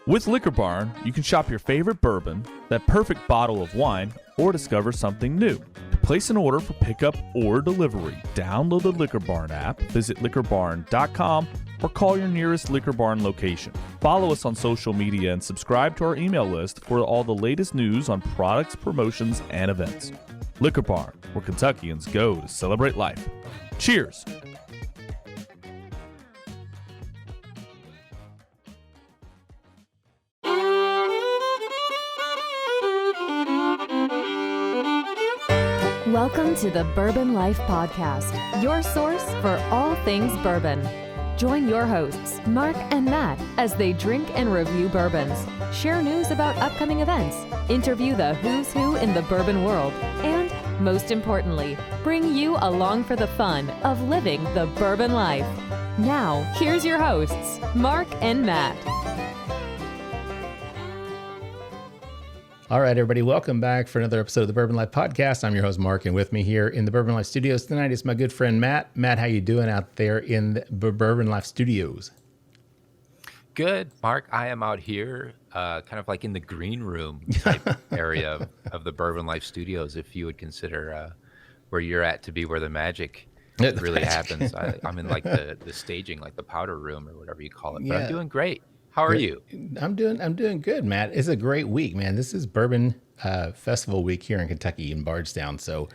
With Liquor Barn, you can shop your favorite bourbon, that perfect bottle of wine, or discover something new. To place an order for pickup or delivery, download the Liquor Barn app, visit liquorbarn.com, or call your nearest Liquor Barn location. Follow us on social media and subscribe to our email list for all the latest news on products, promotions, and events. Liquor Barn, where Kentuckians go to celebrate life. Cheers! Welcome to the Bourbon Life Podcast, your source for all things bourbon. Join your hosts, Mark and Matt, as they drink and review bourbons, share news about upcoming events, interview the who's who in the bourbon world, and, most importantly, bring you along for the fun of living the bourbon life. Now, here's your hosts, Mark and Matt. All right, everybody, welcome back for another episode of the Bourbon Life Podcast. I'm your host, Mark, and with me here in the Bourbon Life Studios tonight is my good friend, Matt. Matt, how you doing out there in the Bourbon Life Studios? Good, Mark. I am out here kind of like in the green room type area of the Bourbon Life Studios, if you would consider where you're at to be where the magic really happens. I'm in like the staging, like the powder room or whatever you call it. But I'm doing great. How are you? I'm doing good, Matt. It's a great week, man. This is Bourbon Festival week here in Kentucky in Bardstown, so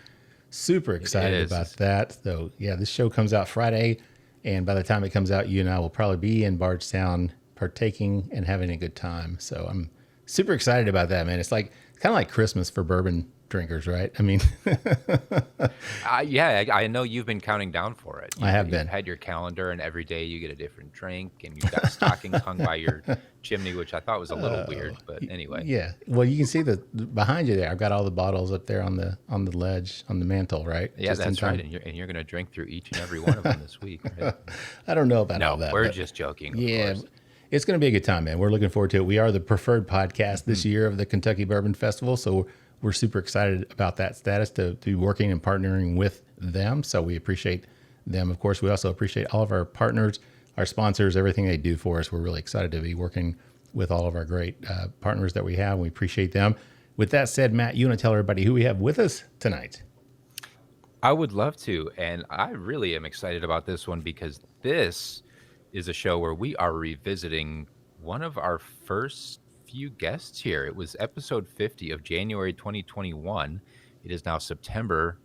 super excited about that. So yeah, this show comes out Friday, and by the time it comes out, you and I will probably be in Bardstown partaking and having a good time. So I'm super excited about that, man. It's kind of like Christmas for bourbon drinkers, right? I mean, yeah, I know you've been counting down for it. I have been. You've had your calendar, and every day you get a different drink, and you've got stockings hung by your chimney, which I thought was a little weird, but anyway. Yeah, well, you can see behind you there. I've got all the bottles up there on the ledge on the mantle, right? Yeah, just that's right. And you're going to drink through each and every one of them this week. Right? I don't know about all that. No, we're just joking. Yeah. Of course. It's going to be a good time, man. We're looking forward to it. We are the preferred podcast this year of the Kentucky Bourbon Festival, so we're super excited about that status to be working and partnering with them. So we appreciate them. Of course, we also appreciate all of our partners, our sponsors, everything they do for us. We're really excited to be working with all of our great partners that we have. We appreciate them. With that said, Matt, you want to tell everybody who we have with us tonight? I would love to. And I really am excited about this one because this is a show where we are revisiting one of our first few guests here. It was episode 50 of January 2021. It is now September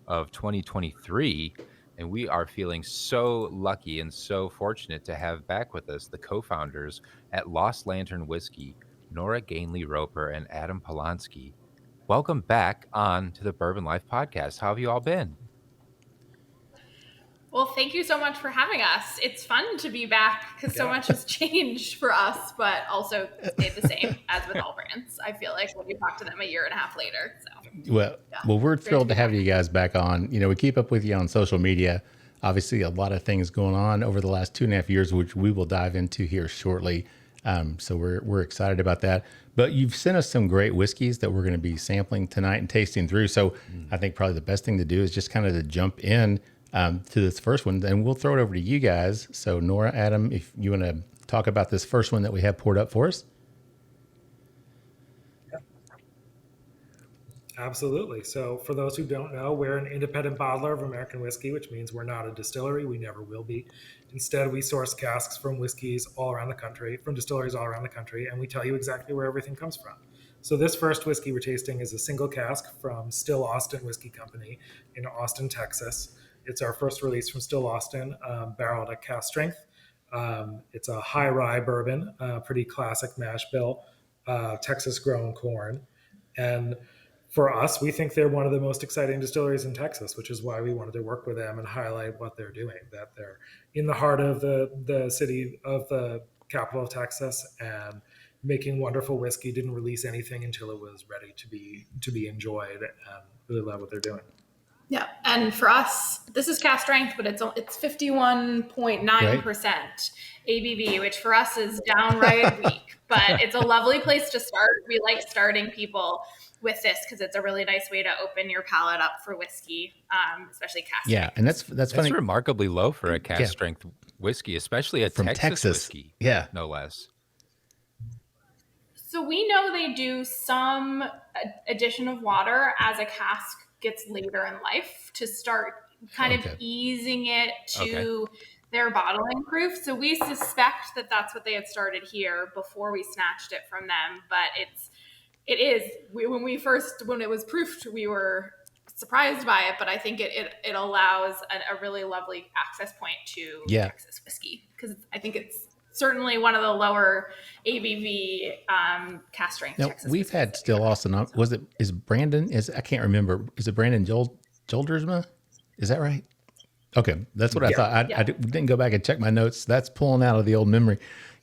of 2023, and we are feeling so lucky and so fortunate to have back with us the co-founders at Lost Lantern Whiskey, Nora Ganley-Roper and Adam Polonski. Welcome back on to the Bourbon Life Podcast. How have you all been? Well, thank you so much for having us. It's fun to be back because so much has changed for us, but also stayed the same as with all brands. I feel like when we talk to them a year and a half later. So, well, we're thrilled to have you guys back on. You know, we keep up with you on social media. Obviously, a lot of things going on over the last 2.5 years, which we will dive into here shortly. So we're excited about that. But you've sent us some great whiskeys that we're going to be sampling tonight and tasting through. So I think probably the best thing to do is just kind of to jump in to this first one, and we'll throw it over to you guys. So Nora, Adam, if you want to talk about this first one that we have poured up for us. Absolutely. So for those who don't know, we're an independent bottler of American whiskey, which means we're not a distillery. We never will be. Instead, we source casks from whiskeys all around the country, from distilleries all around the country, and we tell you exactly where everything comes from. So this first whiskey we're tasting is a single cask from Still Austin Whiskey Company in Austin, Texas. It's our first release from Still Austin, barreled at cask strength. It's a high rye bourbon, pretty classic mash bill, Texas grown corn. And for us, we think they're one of the most exciting distilleries in Texas, which is why we wanted to work with them and highlight what they're doing, that they're in the heart of the city of the capital of Texas and making wonderful whiskey, didn't release anything until it was ready to be enjoyed, and really love what they're doing. yeah. And for us, this is cask strength, but it's 51.9% ABV, which for us is downright weak, but it's a lovely place to start. We like starting people with this because it's a really nice way to open your palate up for whiskey, especially cask strength. Yeah, and that's funny. That's remarkably low for a cask strength whiskey, especially a from Texas whiskey, yeah, no less. So we know they do some addition of water as a cask gets later in life to start kind of easing it to their bottling proof. So we suspect that that's what they had started here before we snatched it from them. But when it was proofed, we were surprised by it, but I think it allows a really lovely access point to Texas whiskey, because I think it's certainly one of the lower ABV cask strength. Now, Texas we've had Still Austin. I can't remember. Is it Brandon Joldersma? Is that right? Okay, that's what I thought. I didn't go back and check my notes. That's pulling out of the old memory.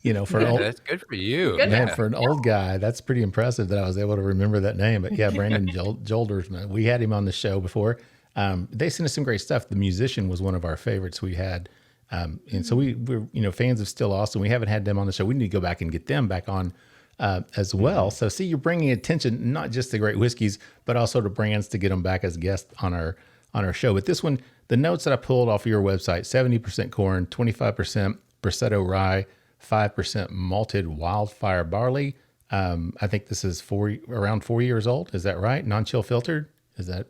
That's good for you. For an old guy, that's pretty impressive that I was able to remember that name. But yeah, Brandon Joldersma. We had him on the show before. They sent us some great stuff. The musician was one of our favorites we had. And so we're fans of Still Austin. We haven't had them on the show. We need to go back and get them back on as well. So see, you're bringing attention, not just to great whiskeys, but also to brands to get them back as guests on our show. But this one, the notes that I pulled off of your website, 70% corn, 25% Bracetto rye, 5% malted wildfire barley. I think this is around 4 years old. Is that right? Non-chill filtered? Is that?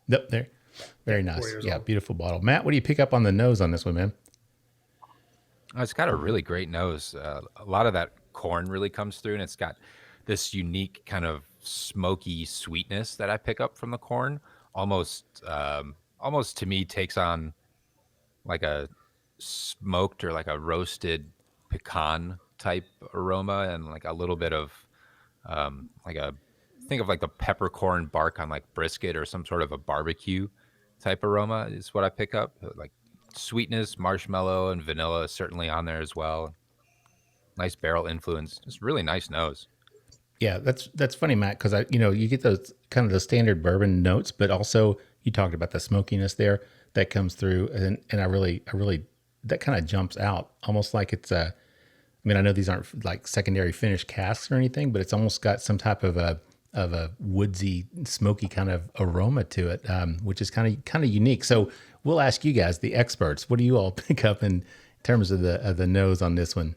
Yep, there. Very nice. Yeah, old. Beautiful bottle. Matt, what do you pick up on the nose on this one, man? It's got a really great nose. A lot of that corn really comes through, and it's got this unique kind of smoky sweetness that I pick up from the corn. Almost to me takes on like a smoked or like a roasted pecan type aroma, and like a little bit of think of like the peppercorn bark on like brisket or some sort of a barbecue type aroma is what I pick up. Like sweetness, marshmallow, and vanilla is certainly on there as well. Nice barrel influence. It's really nice nose. Yeah, that's funny, Matt, because you get those kind of the standard bourbon notes, but also you talked about the smokiness there that comes through, and I really that kind of jumps out, almost like it's I know these aren't like secondary finished casks or anything, but it's almost got some type of a woodsy, smoky kind of aroma to it, which is kind of unique. So we'll ask you guys, the experts, what do you all pick up in terms of the nose on this one?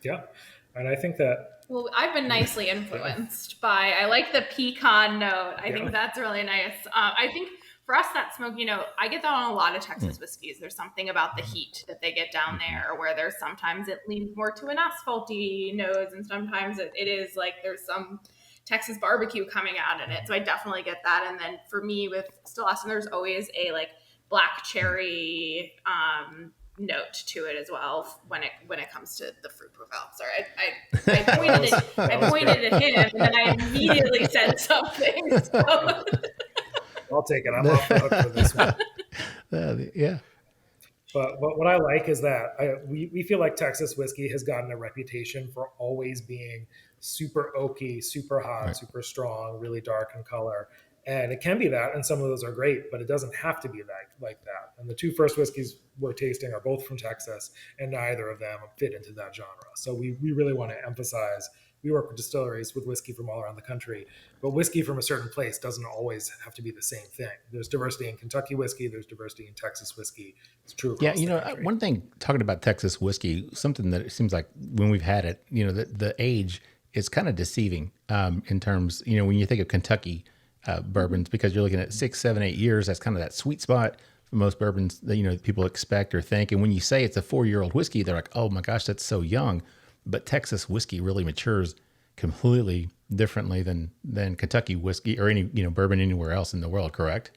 Yeah, and I think that. Well, I've been nicely influenced by. I like the pecan note. I think that's really nice. I think for us, that smoky note, I get that on a lot of Texas whiskeys. There's something about the heat that they get down there, where there's sometimes it leans more to an asphalty nose, and sometimes it is like there's some Texas barbecue coming out in it. So I definitely get that. And then for me with Still Austin, there's always a like black cherry note to it as well when it comes to the fruit profile. Sorry, I pointed at him, and then I immediately said something. So. I'll take it. I'm off the hook for this one. Yeah. But what I like is that we feel like Texas whiskey has gotten a reputation for always being super oaky, super hot, super strong, really dark in color. And it can be that, and some of those are great, but it doesn't have to be like that. And the two first whiskeys we're tasting are both from Texas, and neither of them fit into that genre. So we really want to emphasize, we work with distilleries with whiskey from all around the country, but whiskey from a certain place doesn't always have to be the same thing. There's diversity in Kentucky whiskey, there's diversity in Texas whiskey. It's true across the country. One thing, talking about Texas whiskey, something that it seems like when we've had it, the age is kind of deceiving in terms, when you think of Kentucky bourbons, because you're looking at 6, 7, 8 years. That's kind of that sweet spot for most bourbons that people expect or think. And when you say it's a 4-year-old whiskey, they're like, oh my gosh, that's so young. But Texas whiskey really matures completely differently than Kentucky whiskey or any bourbon anywhere else in the world. Correct?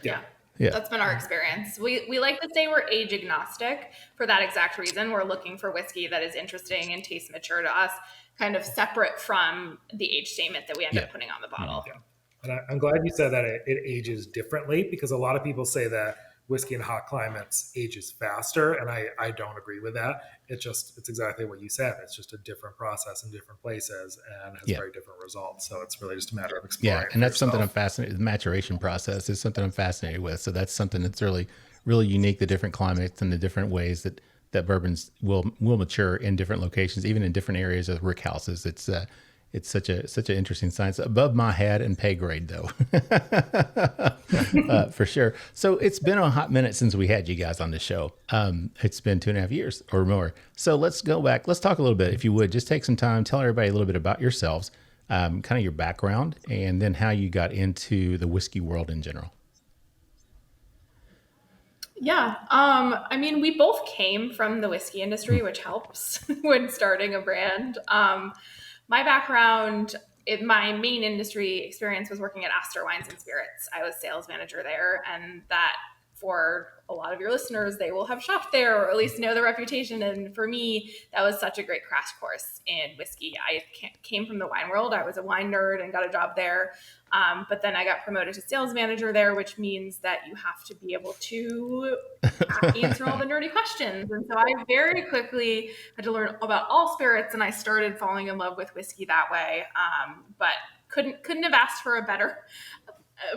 Yeah. That's been our experience. We like to say we're age agnostic for that exact reason. We're looking for whiskey that is interesting and tastes mature to us, kind of separate from the age statement that we end up putting on the bottle. Yeah. And I'm glad you said that it ages differently, because a lot of people say that whiskey in hot climates ages faster, and I don't agree with that. It's exactly what you said. It's just a different process in different places and has very different results. So it's really just a matter of exploring. Yeah, and that's something I'm fascinated. The maturation process is something I'm fascinated with. So that's something that's really, really unique. The different climates and the different ways that bourbons will mature in different locations, even in different areas of rick houses. It's such an interesting science, above my head and pay grade though, for sure. So it's been a hot minute since we had you guys on the show. It's been 2.5 years or more. So let's go back. Let's talk a little bit, if you would, just take some time, tell everybody a little bit about yourselves, kind of your background, and then how you got into the whiskey world in general. Yeah. I mean, we both came from the whiskey industry, which helps when starting a brand. My background, my main industry experience was working at Astor Wines and Spirits. I was sales manager there, and that, for a lot of your listeners, they will have shopped there or at least know the reputation. And for me, that was such a great crash course in whiskey. I came from the wine world. I was a wine nerd and got a job there. But then I got promoted to sales manager there, which means that you have to be able to answer all the nerdy questions. And so I very quickly had to learn about all spirits, and I started falling in love with whiskey that way. But couldn't have asked for a better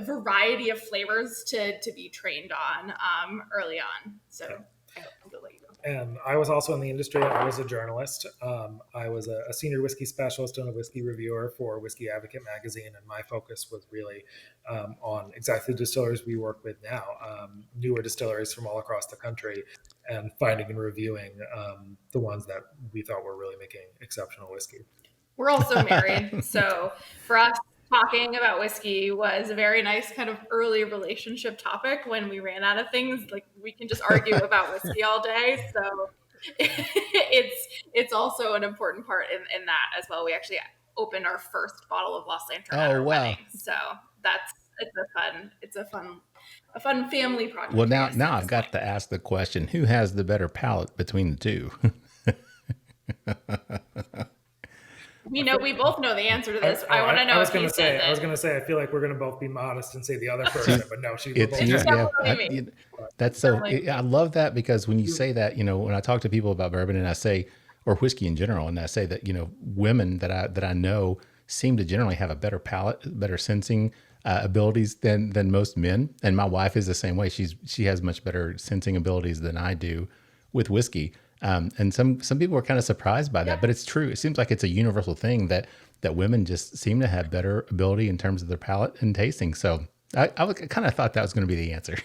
variety of flavors to be trained on early on. So I'll let you go. And I was also in the industry. I was a journalist. I was a senior whiskey specialist and a whiskey reviewer for Whiskey Advocate magazine. And my focus was really on exactly the distilleries we work with now, newer distilleries from all across the country, and finding and reviewing the ones that we thought were really making exceptional whiskey. We're also married. So for us, talking about whiskey was a very nice kind of early relationship topic. When we ran out of things, like, we can just argue about whiskey all day. So it's also an important part in that as well. We actually opened our first bottle of Lost Lantern at our wedding. So it's a fun family project. Well, now I've got to ask the question: who has the better palate between the two? We both know the answer to this. I want to know. I was going to say, I feel like we're going to both be modest and say the other person, but no, that's so. I love that, because when you say that, when I talk to people about bourbon and I say, or whiskey in general, and I say that, women that I know seem to generally have a better palate, better sensing abilities than most men. And my wife is the same way. She has much better sensing abilities than I do with whiskey. And some people are kind of surprised by that, but it's true. It seems like it's a universal thing that women just seem to have better ability in terms of their palate and tasting. So I kind of thought that was going to be the answer.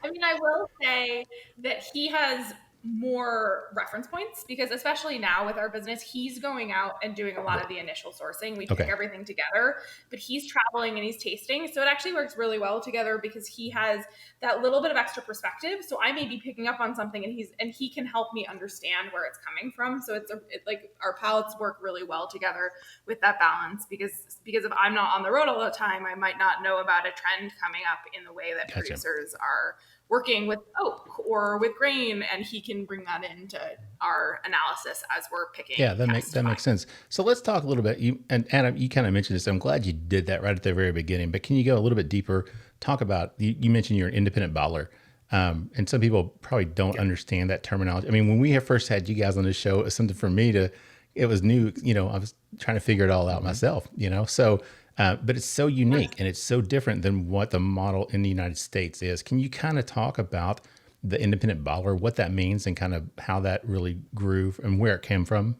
I mean, I will say that he has more reference points, because especially now with our business, he's going out and doing a lot of the initial sourcing. We pick everything together, but he's traveling and he's tasting. So it actually works really well together, because he has that little bit of extra perspective. So I may be picking up on something and he can help me understand where it's coming from. So it's like our palates work really well together with that balance, because if I'm not on the road all the time, I might not know about a trend coming up in the way that producers are working with oak or with grain, and he can bring that into our analysis as we're picking. Yeah, that makes sense. So let's talk a little bit. You and Adam, you kind of mentioned this. I'm glad you did that right at the very beginning. But can you go a little bit deeper? Talk about, you mentioned you're an independent bottler, and some people probably don't understand that terminology. I mean, when we first had you guys on this show, it was something for me it was new. I was trying to figure it all out myself. So. But it's so unique and it's so different than what the model in the United States is. Can you kind of talk about the independent bottler, what that means, and kind of how that really grew and where it came from?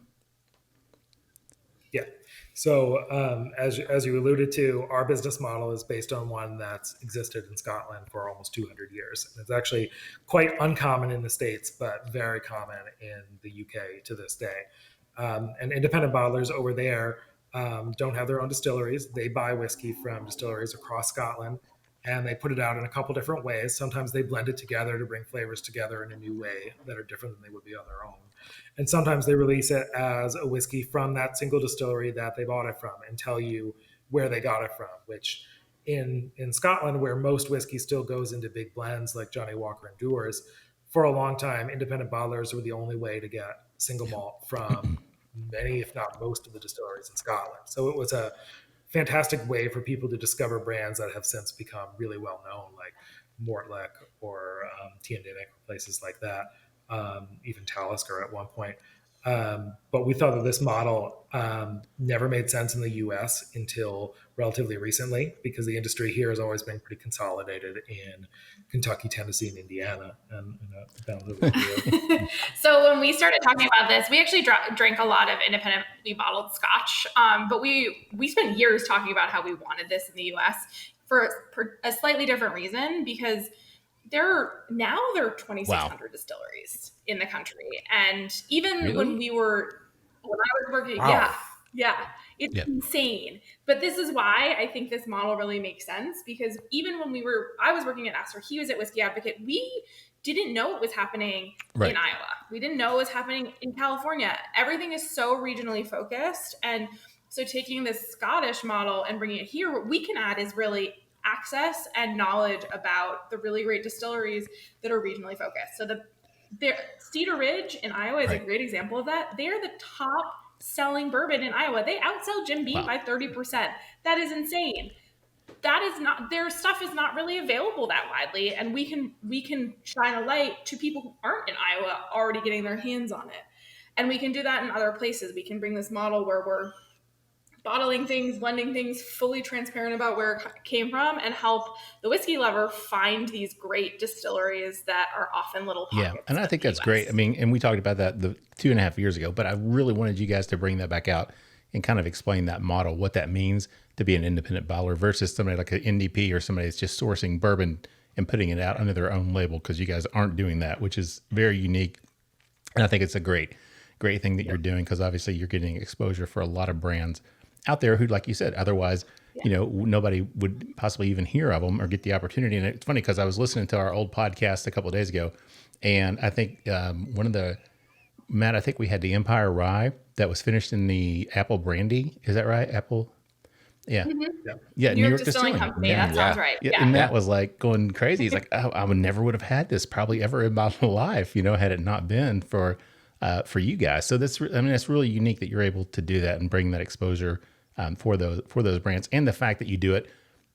Yeah. So as you alluded to, our business model is based on one that's existed in Scotland for almost 200 years. And it's actually quite uncommon in the States, but very common in the UK to this day. And independent bottlers over there don't have their own distilleries. They buy whiskey from distilleries across Scotland, and they put it out in a couple different ways. Sometimes they blend it together to bring flavors together in a new way that are different than they would be on their own. And sometimes they release it as a whiskey from that single distillery that they bought it from, and tell you where they got it from, which in Scotland, where most whiskey still goes into big blends like Johnny Walker and Dewar's, for a long time, independent bottlers were the only way to get single malt from many, if not most, of the distilleries in Scotland. So it was a fantastic way for people to discover brands that have since become really well known, like Mortlach or Teandinic, places like that, even Talisker at one point. But we thought that this model never made sense in the US until relatively recently, because the industry here has always been pretty consolidated in Kentucky, Tennessee, and Indiana. And So when we started talking about this, we actually drank a lot of independently bottled Scotch, but we spent years talking about how we wanted this in the U.S. for a slightly different reason, because there are 2,600 distilleries in the country, and even when I was working, wow. it's insane. But this is why I think this model really makes sense, because even when I was working at Astor, he was at Whiskey Advocate, we didn't know what was happening in Iowa. We didn't know what was happening in California. Everything is so regionally focused. And so taking this Scottish model and bringing it here, what we can add is really access and knowledge about the really great distilleries that are regionally focused. So Cedar Ridge in Iowa is a great example of that. They're the top selling bourbon in Iowa. They outsell Jim Beam by 30%. That is insane. That is not, their stuff is not really available that widely, and we can shine a light to people who aren't in Iowa already getting their hands on it. And we can do that in other places. We can bring this model where we're bottling things, blending things, fully transparent about where it came from, and help the whiskey lover find these great distilleries that are often little pockets. Yeah, and I think that's great. I mean, and we talked about that 2.5 years ago, but I really wanted you guys to bring that back out and kind of explain that model, what that means to be an independent bottler versus somebody like an NDP or somebody that's just sourcing bourbon and putting it out under their own label, because you guys aren't doing that, which is very unique. And I think it's a great thing that you're doing, because obviously you're getting exposure for a lot of brands out there who, like you said, otherwise, nobody would possibly even hear of them or get the opportunity. And it's funny because I was listening to our old podcast a couple of days ago, and I think Matt, I think we had the Empire Rye that was finished in the apple brandy. Is that right? Apple. Yeah. Mm-hmm. Yeah. New York Distilling Company. That sounds right. Yeah. And Matt was like going crazy. He's like, I would never would have had this probably ever in my life, had it not been for you guys. So that's really unique that you're able to do that and bring that exposure for those brands, and the fact that you do it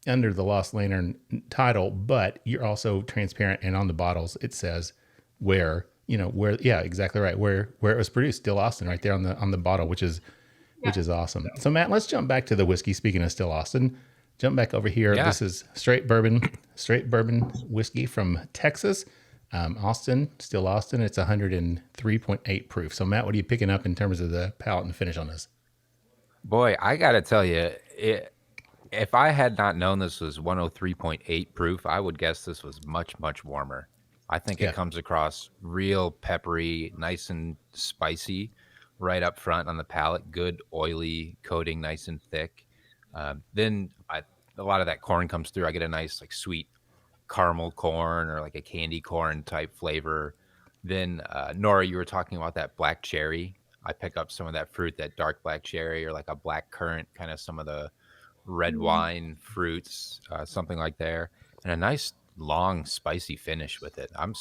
under the Lost Lantern title, but you're also transparent, and on the bottles it says where exactly right, where it was produced, Still Austin, right there on the bottle, which is awesome. So Matt, let's jump back to the whiskey. Speaking of Still Austin, jump back over here. Yeah. This is straight bourbon whiskey from Texas, Austin, Still Austin. It's 103.8 proof. So Matt, what are you picking up in terms of the palate and finish on this? Boy, I got to tell you, if I had not known this was 103.8 proof, I would guess this was much, much warmer. I think it comes across real peppery, nice and spicy right up front on the palate. Good oily coating, nice and thick. Then a lot of that corn comes through. I get a nice like sweet caramel corn or like a candy corn type flavor. Then Nora, you were talking about that black cherry. I pick up some of that fruit, that dark black cherry or like a black currant, kind of some of the red wine fruits, something like there, and a nice long spicy finish with it. I'm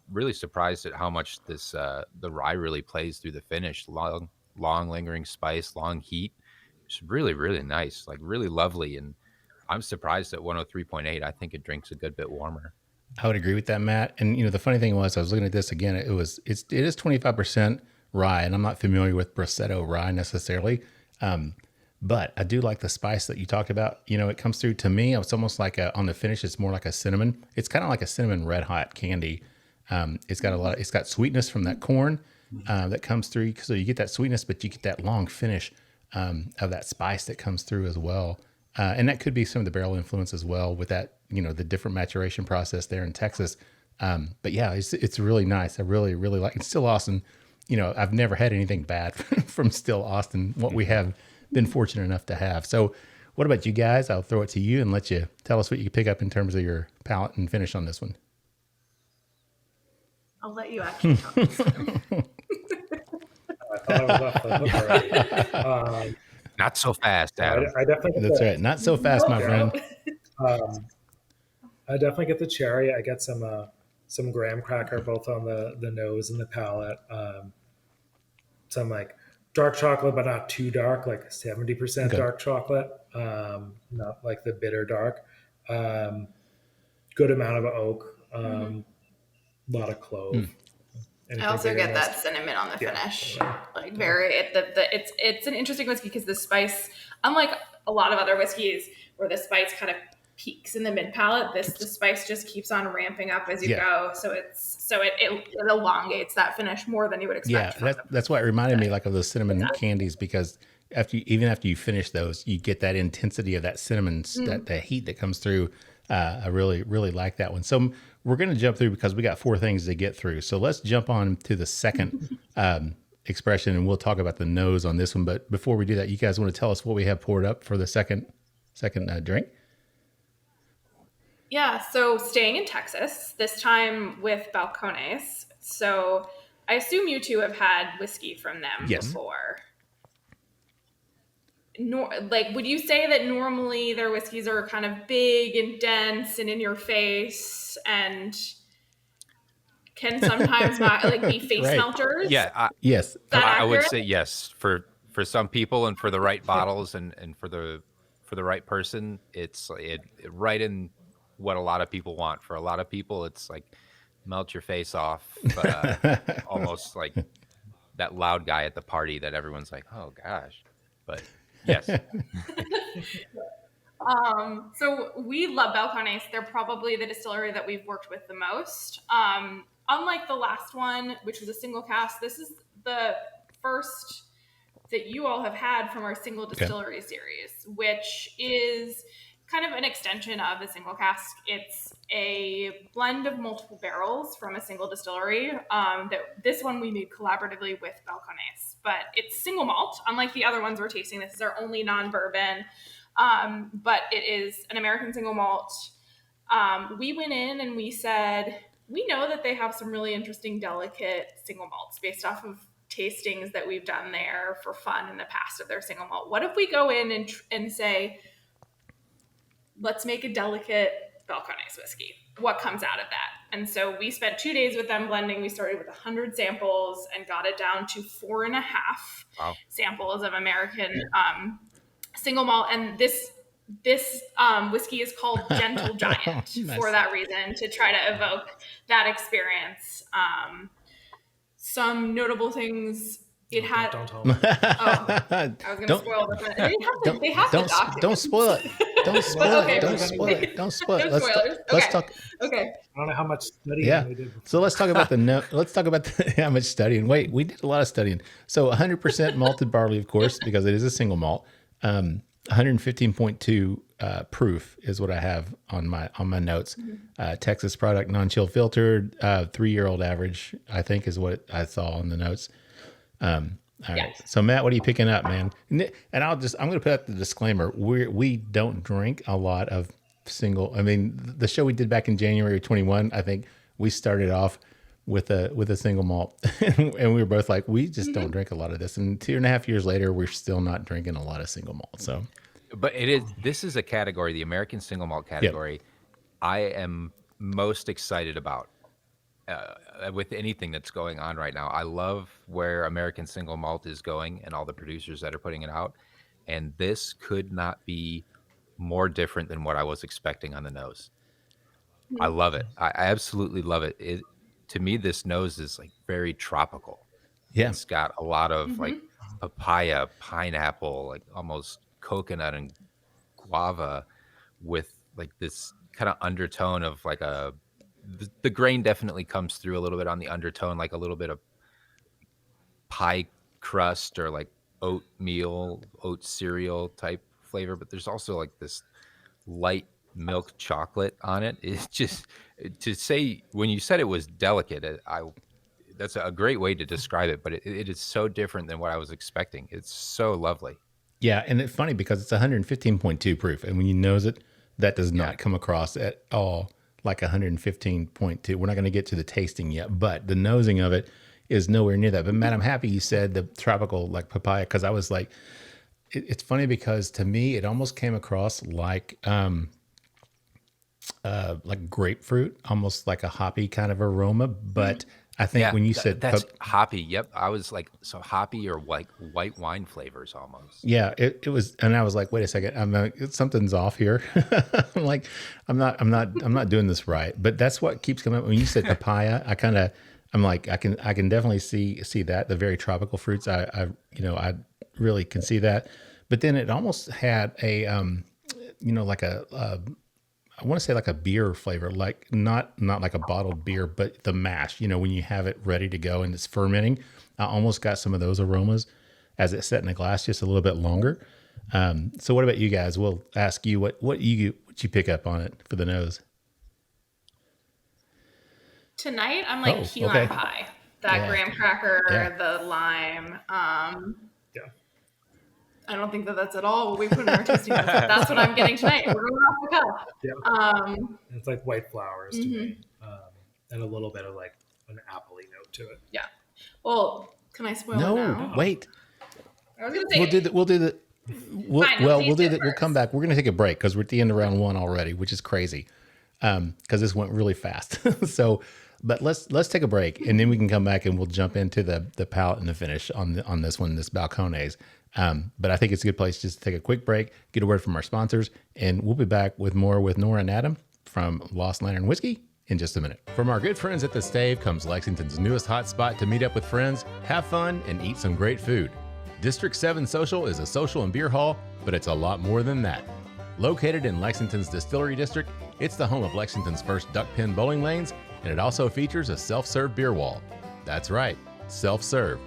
really surprised at how much this the rye really plays through the finish. Long lingering spice, long heat. It's really, really nice, like really lovely. And I'm surprised at 103.8. I think it drinks a good bit warmer. I would agree with that, Matt. And the funny thing was, I was looking at this again. It is 25% rye, and I'm not familiar with Bracetto rye necessarily, but I do like the spice that you talked about. It comes through to me. It's almost like on the finish, it's more like a cinnamon. It's kind of like a cinnamon red hot candy. It's got sweetness from that corn that comes through. So you get that sweetness, but you get that long finish of that spice that comes through as well. And that could be some of the barrel influence as well with that, the different maturation process there in Texas. But yeah, it's really nice. I really, really like it. Still Austin. I've never had anything bad from Still Austin, what we have been fortunate enough to have. So what about you guys? I'll throw it to you and let you tell us what you pick up in terms of your palate and finish on this one. I'll let you actually talk. I thought I was off the hook already. Not so fast, Adam. I definitely That's right. Not so fast, my friend. I definitely get the cherry. I get some graham cracker both on the nose and the palate. Some like dark chocolate, but not too dark, like 70% dark chocolate. Not like the bitter dark. Good amount of oak. A lot of clove. I also get that cinnamon on the finish. Like very, it's an interesting whiskey because the spice, unlike a lot of other whiskeys where the spice kind of peaks in the mid palate. The spice just keeps on ramping up as you go. So it elongates that finish more than you would expect. Yeah, that's why it reminded me like of those cinnamon candies, because even after you finish those, you get that intensity of that cinnamon, that heat that comes through. I really, really like that one. So we're going to jump through because we got 4 things to get through. So let's jump on to the second expression, and we'll talk about the nose on this one. But before we do that, you guys want to tell us what we have poured up for the second drink? Yeah, so staying in Texas, this time with Balcones. So I assume you two have had whiskey from them before. Would you say that normally their whiskeys are kind of big and dense and in your face and can sometimes not be face melters? Yeah. Yes. I would say yes for some people, and for the right bottles and for the right person, it's right in what a lot of people want. For a lot of people, it's like melt your face off, almost like that loud guy at the party that everyone's like, oh gosh. But yes. So we love Balcones. They're probably the distillery that we've worked with the most. Unlike the last one, which was a single cask, this is the first that you all have had from our single distillery series, which is kind of an extension of the single cask. It's a blend of multiple barrels from a single distillery. This one we made collaboratively with Balcones, but it's single malt. Unlike the other ones we're tasting, this is our only non-bourbon, but it is an American single malt. We went in and we said, we know that they have some really interesting, delicate single malts based off of tastings that we've done there for fun in the past of their single malt. What if we go in and say, let's make a delicate Balcones whiskey? What comes out of that? And so we spent 2 days with them blending. We started with 100 samples and got it down to 4.5 samples of American single malt. And this whiskey is called Gentle Giant for that reason, to try to evoke that experience. Some notable things. It had. Don't tell me. I was going to spoil the. They have the document. Don't spoil it. Don't spoil it. Don't spoil it. Don't spoil it. Let's talk. Okay. I don't know how much studying they did. So let's talk about how much studying. Wait, we did a lot of studying. So 100% malted barley, of course, because it is a single malt. 115.2 proof is what I have on my notes. Texas product, non-chill filtered, 3-year-old average, I think, is what I saw on the notes. All right. So Matt, what are you picking up, man? And I'm going to put out the disclaimer. We don't drink a lot of single. I mean, the show we did back in January 21, I think we started off with a single malt, and we were both like, we just don't drink a lot of this. And 2.5 years later, we're still not drinking a lot of single malt. So, but this is a category, the American single malt category, I am most excited about. With anything that's going on right now. I love where American single malt is going and all the producers that are putting it out. And this could not be more different than what I was expecting on the nose. I love it. I absolutely love it. To me, this nose is like very tropical. Yeah. It's got a lot of like papaya, pineapple, like almost coconut and guava, with like this kind of undertone of like the grain definitely comes through a little bit on the undertone, like a little bit of pie crust or like oat cereal type flavor. But there's also like this light milk chocolate on it. It's just, to say, when you said it was delicate, that's a great way to describe it, but it is so different than what I was expecting. It's so lovely. Yeah. And it's funny because it's 115.2 proof. And when you nose it, that does not come across at all like 115.2. We're not going to get to the tasting yet, but the nosing of it is nowhere near that. But Matt, I'm happy you said the tropical like papaya, because I was like, it's funny because to me it almost came across like grapefruit, almost like a hoppy kind of aroma. But I think when you said that's hoppy, yep, I was like, so hoppy or like white wine flavors almost. Yeah, it was, and I was like, wait a second, something's off here. I'm like, I'm not doing this right. But that's what keeps coming up when you said papaya. I'm like, I can definitely see that, the very tropical fruits. I really can see that. But then it almost had a like a I want to say like a beer flavor, like not like a bottled beer, but the mash, when you have it ready to go and it's fermenting, I almost got some of those aromas as it set in a glass just a little bit longer. So what about you guys? We'll ask you what you pick up on it for the nose. Tonight, I'm like key lime pie. That graham cracker, the lime. I don't think that's at all what we put in our tasting notes. That's what I'm getting tonight. We're going off the cuff. Yeah. It's like white flowers to me, and a little bit of like an apple-y note to it. Yeah. Well, can I spoil it now? No, wait. I was going to say We'll do that. We'll come back. We're going to take a break because we're at the end of round one already, which is crazy because this went really fast. But let's take a break and then we can come back and we'll jump into the palate and the finish on this one, this Balcones. But I think it's a good place just to take a quick break, get a word from our sponsors, and we'll be back with more with Nora and Adam from Lost Lantern Whiskey in just a minute. From our good friends at The Stave comes Lexington's newest hot spot to meet up with friends, have fun, and eat some great food. District 7 Social is a social and beer hall, but it's a lot more than that. Located in Lexington's Distillery District, it's the home of Lexington's first duck pin bowling lanes, and it also features a self-serve beer wall. That's right, self-serve.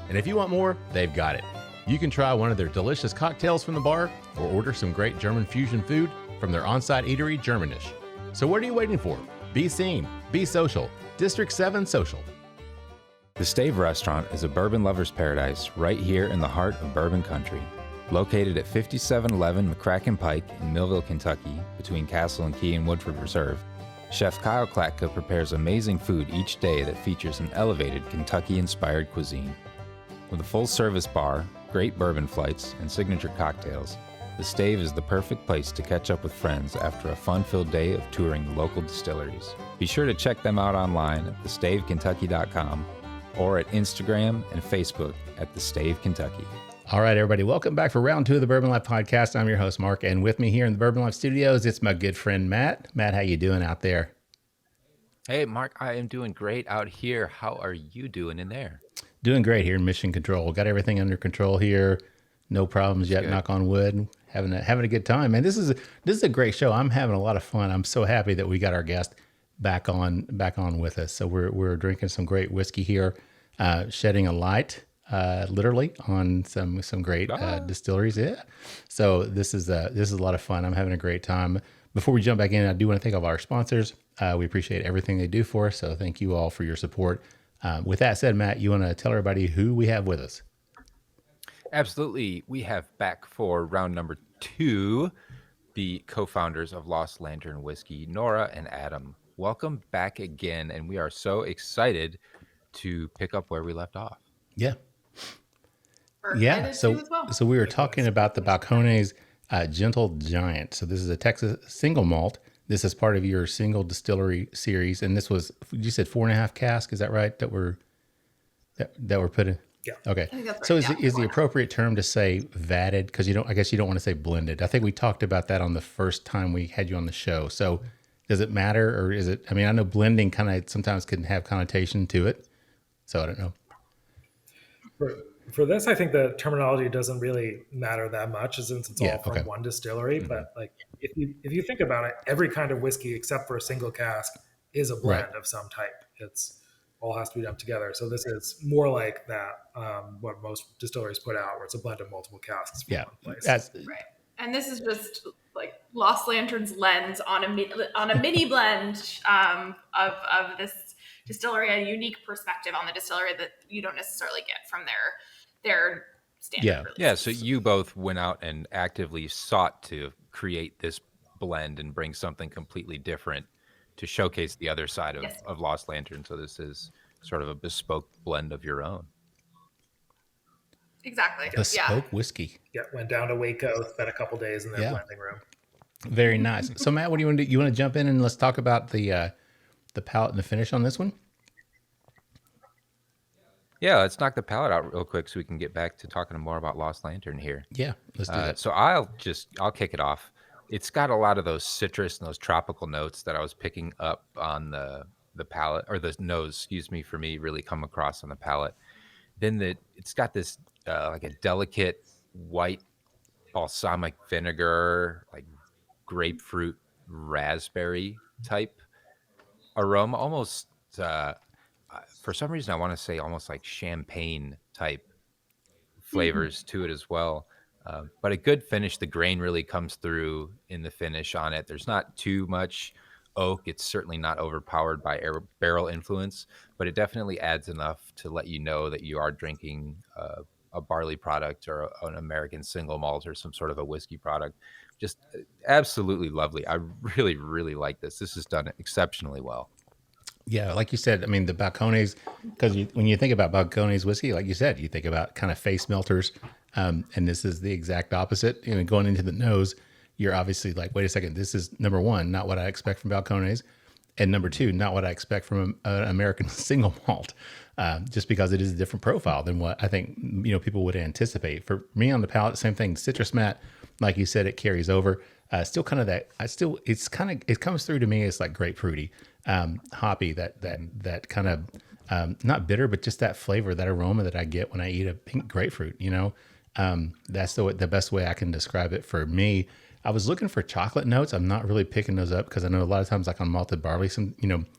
And if you want more, they've got it. You can try one of their delicious cocktails from the bar or order some great German fusion food from their on-site eatery, Germanish. So what are you waiting for? Be seen, be social. District 7 Social. The Stave Restaurant is a bourbon lover's paradise right here in the heart of bourbon country. Located at 5711 McCracken Pike in Millville, Kentucky, between Castle and Key and Woodford Reserve, Chef Kyle Klatka prepares amazing food each day that features an elevated Kentucky-inspired cuisine. With a full-service bar, great bourbon flights, and signature cocktails, the Stave is the perfect place to catch up with friends after a fun-filled day of touring the local distilleries. Be sure to check them out online at thestavekentucky.com or at Instagram and Facebook at The Stave Kentucky. All right, everybody, welcome back for round 2 of the Bourbon Life Podcast. I'm your host, Mark, and with me here in the Bourbon Life Studios, it's my good friend, Matt. Matt, how you doing out there? Hey, Mark, I am doing great out here. How are you doing in there? Doing great here in Mission Control. Got everything under control here. No problems yet, knock on wood. Having a good time, man. This is a great show. I'm having a lot of fun. I'm so happy that we got our guest back on with us. So we're drinking some great whiskey here, shedding a light literally on some great distilleries. Yeah. So this is a lot of fun. I'm having a great time. Before we jump back in, I do want to thank all of our sponsors. We appreciate everything they do for us. So thank you all for your support. With that said, Matt, you want to tell everybody who we have with us? Absolutely. We have back for round number 2, the co-founders of Lost Lantern Whiskey, Nora and Adam. Welcome back again. And we are so excited to pick up where we left off. Yeah. Yeah. So we were talking about the Balcones Gentle Giant. So this is a Texas single malt. This is part of your single distillery series. And this was, you said 4.5 cask. Is that right? That we're put in? Yeah. Okay. Right. So is the appropriate term to say vatted? Because I guess you don't want to say blended. I think we talked about that on the first time we had you on the show. So does it matter, or is it? I mean, I know blending kind of sometimes can have connotation to it. So I don't know. For this, I think the terminology doesn't really matter that much, since it's all from one distillery. Mm-hmm. But like, if you think about it, every kind of whiskey except for a single cask is a blend of some type. It's all has to be done together. So this is more like that, what most distilleries put out, where it's a blend of multiple casks from one place. Right. And this is just like Lost Lantern's lens on a mini blend of this distillery, a unique perspective on the distillery that you don't necessarily get from their standard releases. Yeah, so you both went out and actively sought to create this blend and bring something completely different to showcase the other side of Lost Lantern. So this is sort of a bespoke blend of your own. Exactly. Bespoke whiskey. Yeah, went down to Waco, spent a couple days in their blending room. Very nice. So Matt, what do you want to do? You want to jump in and let's talk about the palate and the finish on this one? Yeah, let's knock the palate out real quick so we can get back to talking more about Lost Lantern here. Yeah, let's do that. So I'll kick it off. It's got a lot of those citrus and those tropical notes that I was picking up on the palate, or the nose, excuse me, for me, really come across on the palate. Then it's got this like a delicate white balsamic vinegar, like grapefruit raspberry type aroma, almost for some reason I want to say almost like champagne type flavors to it as well. But a good finish. The grain really comes through in the finish on it. There's not too much oak. It's certainly not overpowered by barrel influence, but it definitely adds enough to let you know that you are drinking a barley product or an American single malt or some sort of a whiskey product. Just absolutely lovely. I really, really like this. This is done exceptionally well. Yeah, like you said, I mean, the Balcones, because when you think about Balcones whiskey, like you said, you think about kind of face melters, and this is the exact opposite. You know, going into the nose, you're obviously like, wait a second, this is number one, not what I expect from Balcones, and number two, not what I expect from an American single malt, just because it is a different profile than what I think people would anticipate. For me on the palate, same thing, citrus matte, like you said, it carries over. Still kind of that. It comes through to me as like grapefruity. Hoppy, that kind of not bitter, but just that flavor, that aroma that I get when I eat a pink grapefruit. That's the best way I can describe it for me. I was looking for chocolate notes. I'm not really picking those up because I know a lot of times, like on malted barley,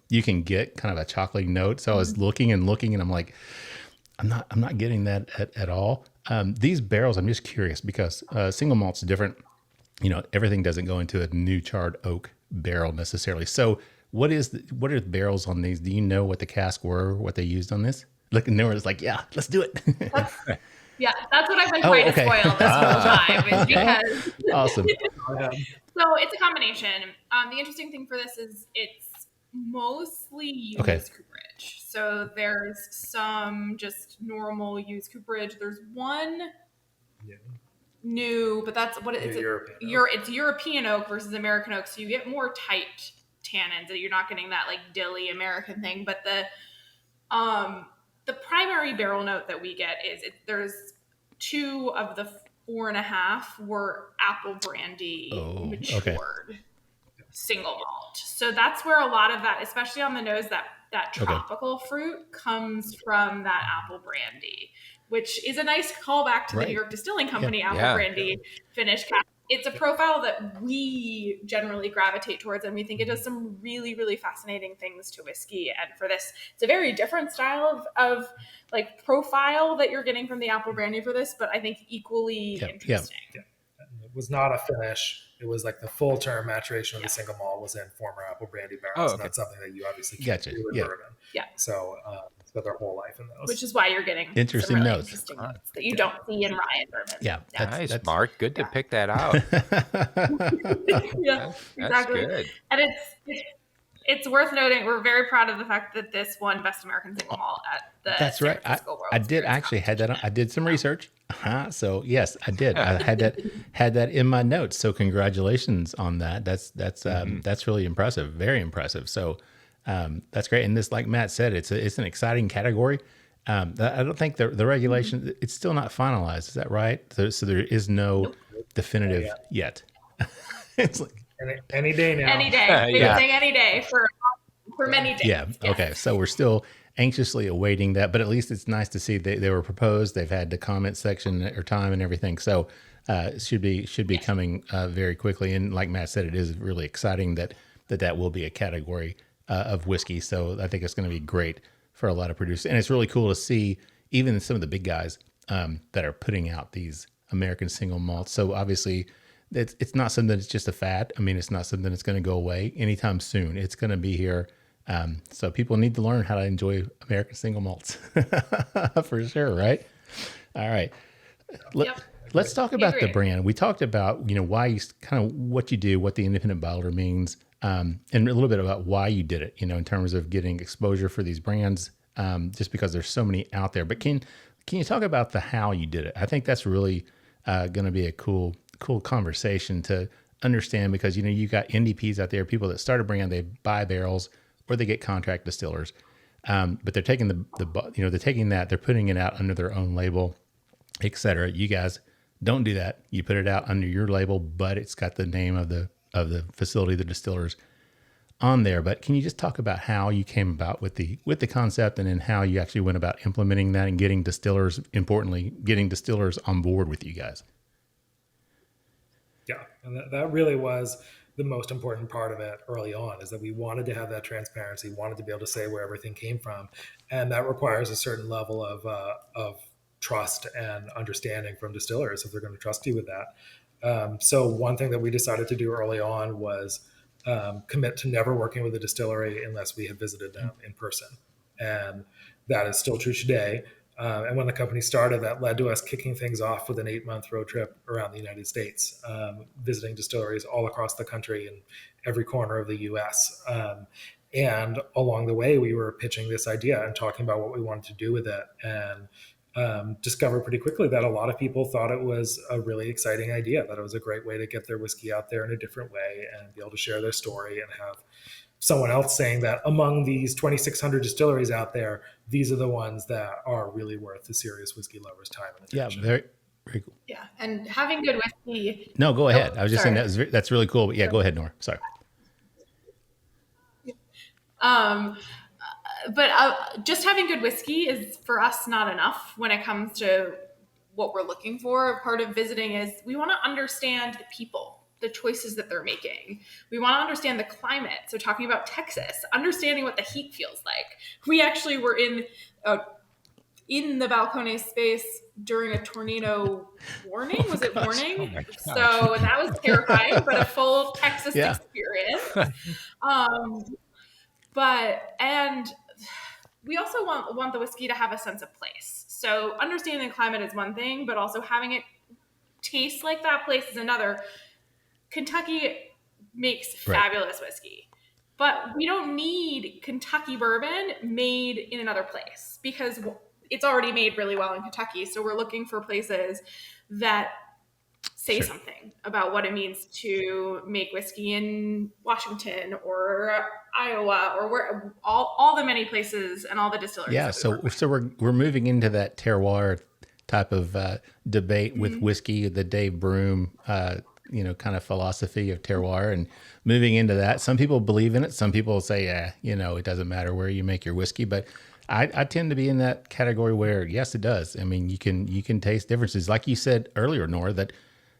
you can get kind of a chocolatey note. So I was looking, and I'm like, I'm not getting that at all. These barrels, I'm just curious because single malt's different. Everything doesn't go into a new charred oak barrel necessarily. So what are the barrels on these? Do you know what the cask were, what they used on this? Look, Nora's like, yeah, let's do it. That's what I've been trying to spoil this whole time, is because awesome. So it's a combination. The interesting thing for this is it's mostly used cooperage. So there's some just normal used cooperage. There's one new, but that's what it's European oak versus American oak. So you get more tight tannins. You're not getting that like dilly American thing, but the primary barrel note that we get is there's 2 of the 4.5 were apple brandy matured single malt. So that's where a lot of that, especially on the nose, that tropical fruit comes from that apple brandy, which is a nice callback to the New York Distilling Company apple brandy finish. It's a profile that we generally gravitate towards, and we think it does some really, really fascinating things to whiskey. And for this, it's a very different style of like profile that you're getting from the apple brandy for this, but I think equally interesting. Yeah. It was not a finish. It was like the full term maturation of the single malt was in former apple brandy barrels. And that's something that you obviously can't do with bourbon. Yeah. So spent their whole life in those. Which is why you're getting interesting really notes. Interesting notes that you don't see in rye and bourbon. Yeah. Nice, Mark. Good to pick that out. That's good. And it's worth noting, we're very proud of the fact that this won Best American Single Malt at the That's right. I did actually had that. I did some research. So yes, I did. I had that in my notes. So congratulations on that. That's really impressive. Very impressive. So that's great. And this, like Matt said, it's an exciting category. I don't think the regulation, it's still not finalized. Is that right? So there is no definitive yet. It's like any day now. Any day. We can say any day for many days. Yeah. Yes. Okay. So we're still anxiously awaiting that, but at least it's nice to see they were proposed. They've had the comment section or time and everything. So it should be coming very quickly. And like Matt said, it is really exciting that will be a category of whiskey. So I think it's going to be great for a lot of producers. And it's really cool to see even some of the big guys that are putting out these American single malts. So obviously it's not something that's just a fad. I mean, it's not something that's going to go away anytime soon. It's going to be here. So people need to learn how to enjoy American single malts for sure. Right. All right. Let's talk about the brand. We talked about, why you kind of what you do, what the independent bottler means, and a little bit about why you did it, in terms of getting exposure for these brands, just because there's so many out there. But can you talk about the how you did it? I think that's really going to be a cool conversation to understand, because, you got NDPs out there, people that start a brand, they buy barrels or they get contract distillers. But they're taking they're taking that, they're putting it out under their own label, et cetera. You guys don't do that. You put it out under your label, but it's got the name of the facility, the distillers on there. But can you just talk about how you came about with the concept, and then how you actually went about implementing that and getting distillers on board with you guys? Yeah, and that really was the most important part of it early on, is that we wanted to have that transparency, wanted to be able to say where everything came from. And that requires a certain level of trust and understanding from distillers if they're going to trust you with that. So one thing that we decided to do early on was commit to never working with a distillery unless we had visited them in person. And that is still true today. And when the company started, that led to us kicking things off with an 8-month road trip around the United States, visiting distilleries all across the country and every corner of the US. And along the way, we were pitching this idea and talking about what we wanted to do with it, and discovered pretty quickly that a lot of people thought it was a really exciting idea, that it was a great way to get their whiskey out there in a different way and be able to share their story and have someone else saying that among these 2,600 distilleries out there, these are the ones that are really worth the serious whiskey lovers' time and attention. Yeah, very cool. Yeah, and having good whiskey. No, go ahead. I was just sorry. saying that's really cool. But yeah, go ahead, Nora. Sorry. But just having good whiskey is for us not enough when it comes to what we're looking for. Part of visiting is we want to understand the people, the choices that they're making. We want to understand the climate. So talking about Texas, understanding what the heat feels like. We actually were in the Balcones space during a tornado warning. Was it warning? So that was terrifying, but a full Texas experience. And we also want the whiskey to have a sense of place. So understanding the climate is one thing, but also having it taste like that place is another. Kentucky makes fabulous whiskey, but we don't need Kentucky bourbon made in another place because it's already made really well in Kentucky. So we're looking for places that say something about what it means to make whiskey in Washington or Iowa or where all the many places and all the distilleries. Yeah, so we're moving into that terroir type of debate with whiskey, the Dave Broom kind of philosophy of terroir, and moving into that. Some people believe in it. Some people say, it doesn't matter where you make your whiskey, but I tend to be in that category where, yes, it does. I mean, you can taste differences. Like you said earlier, Nora, that,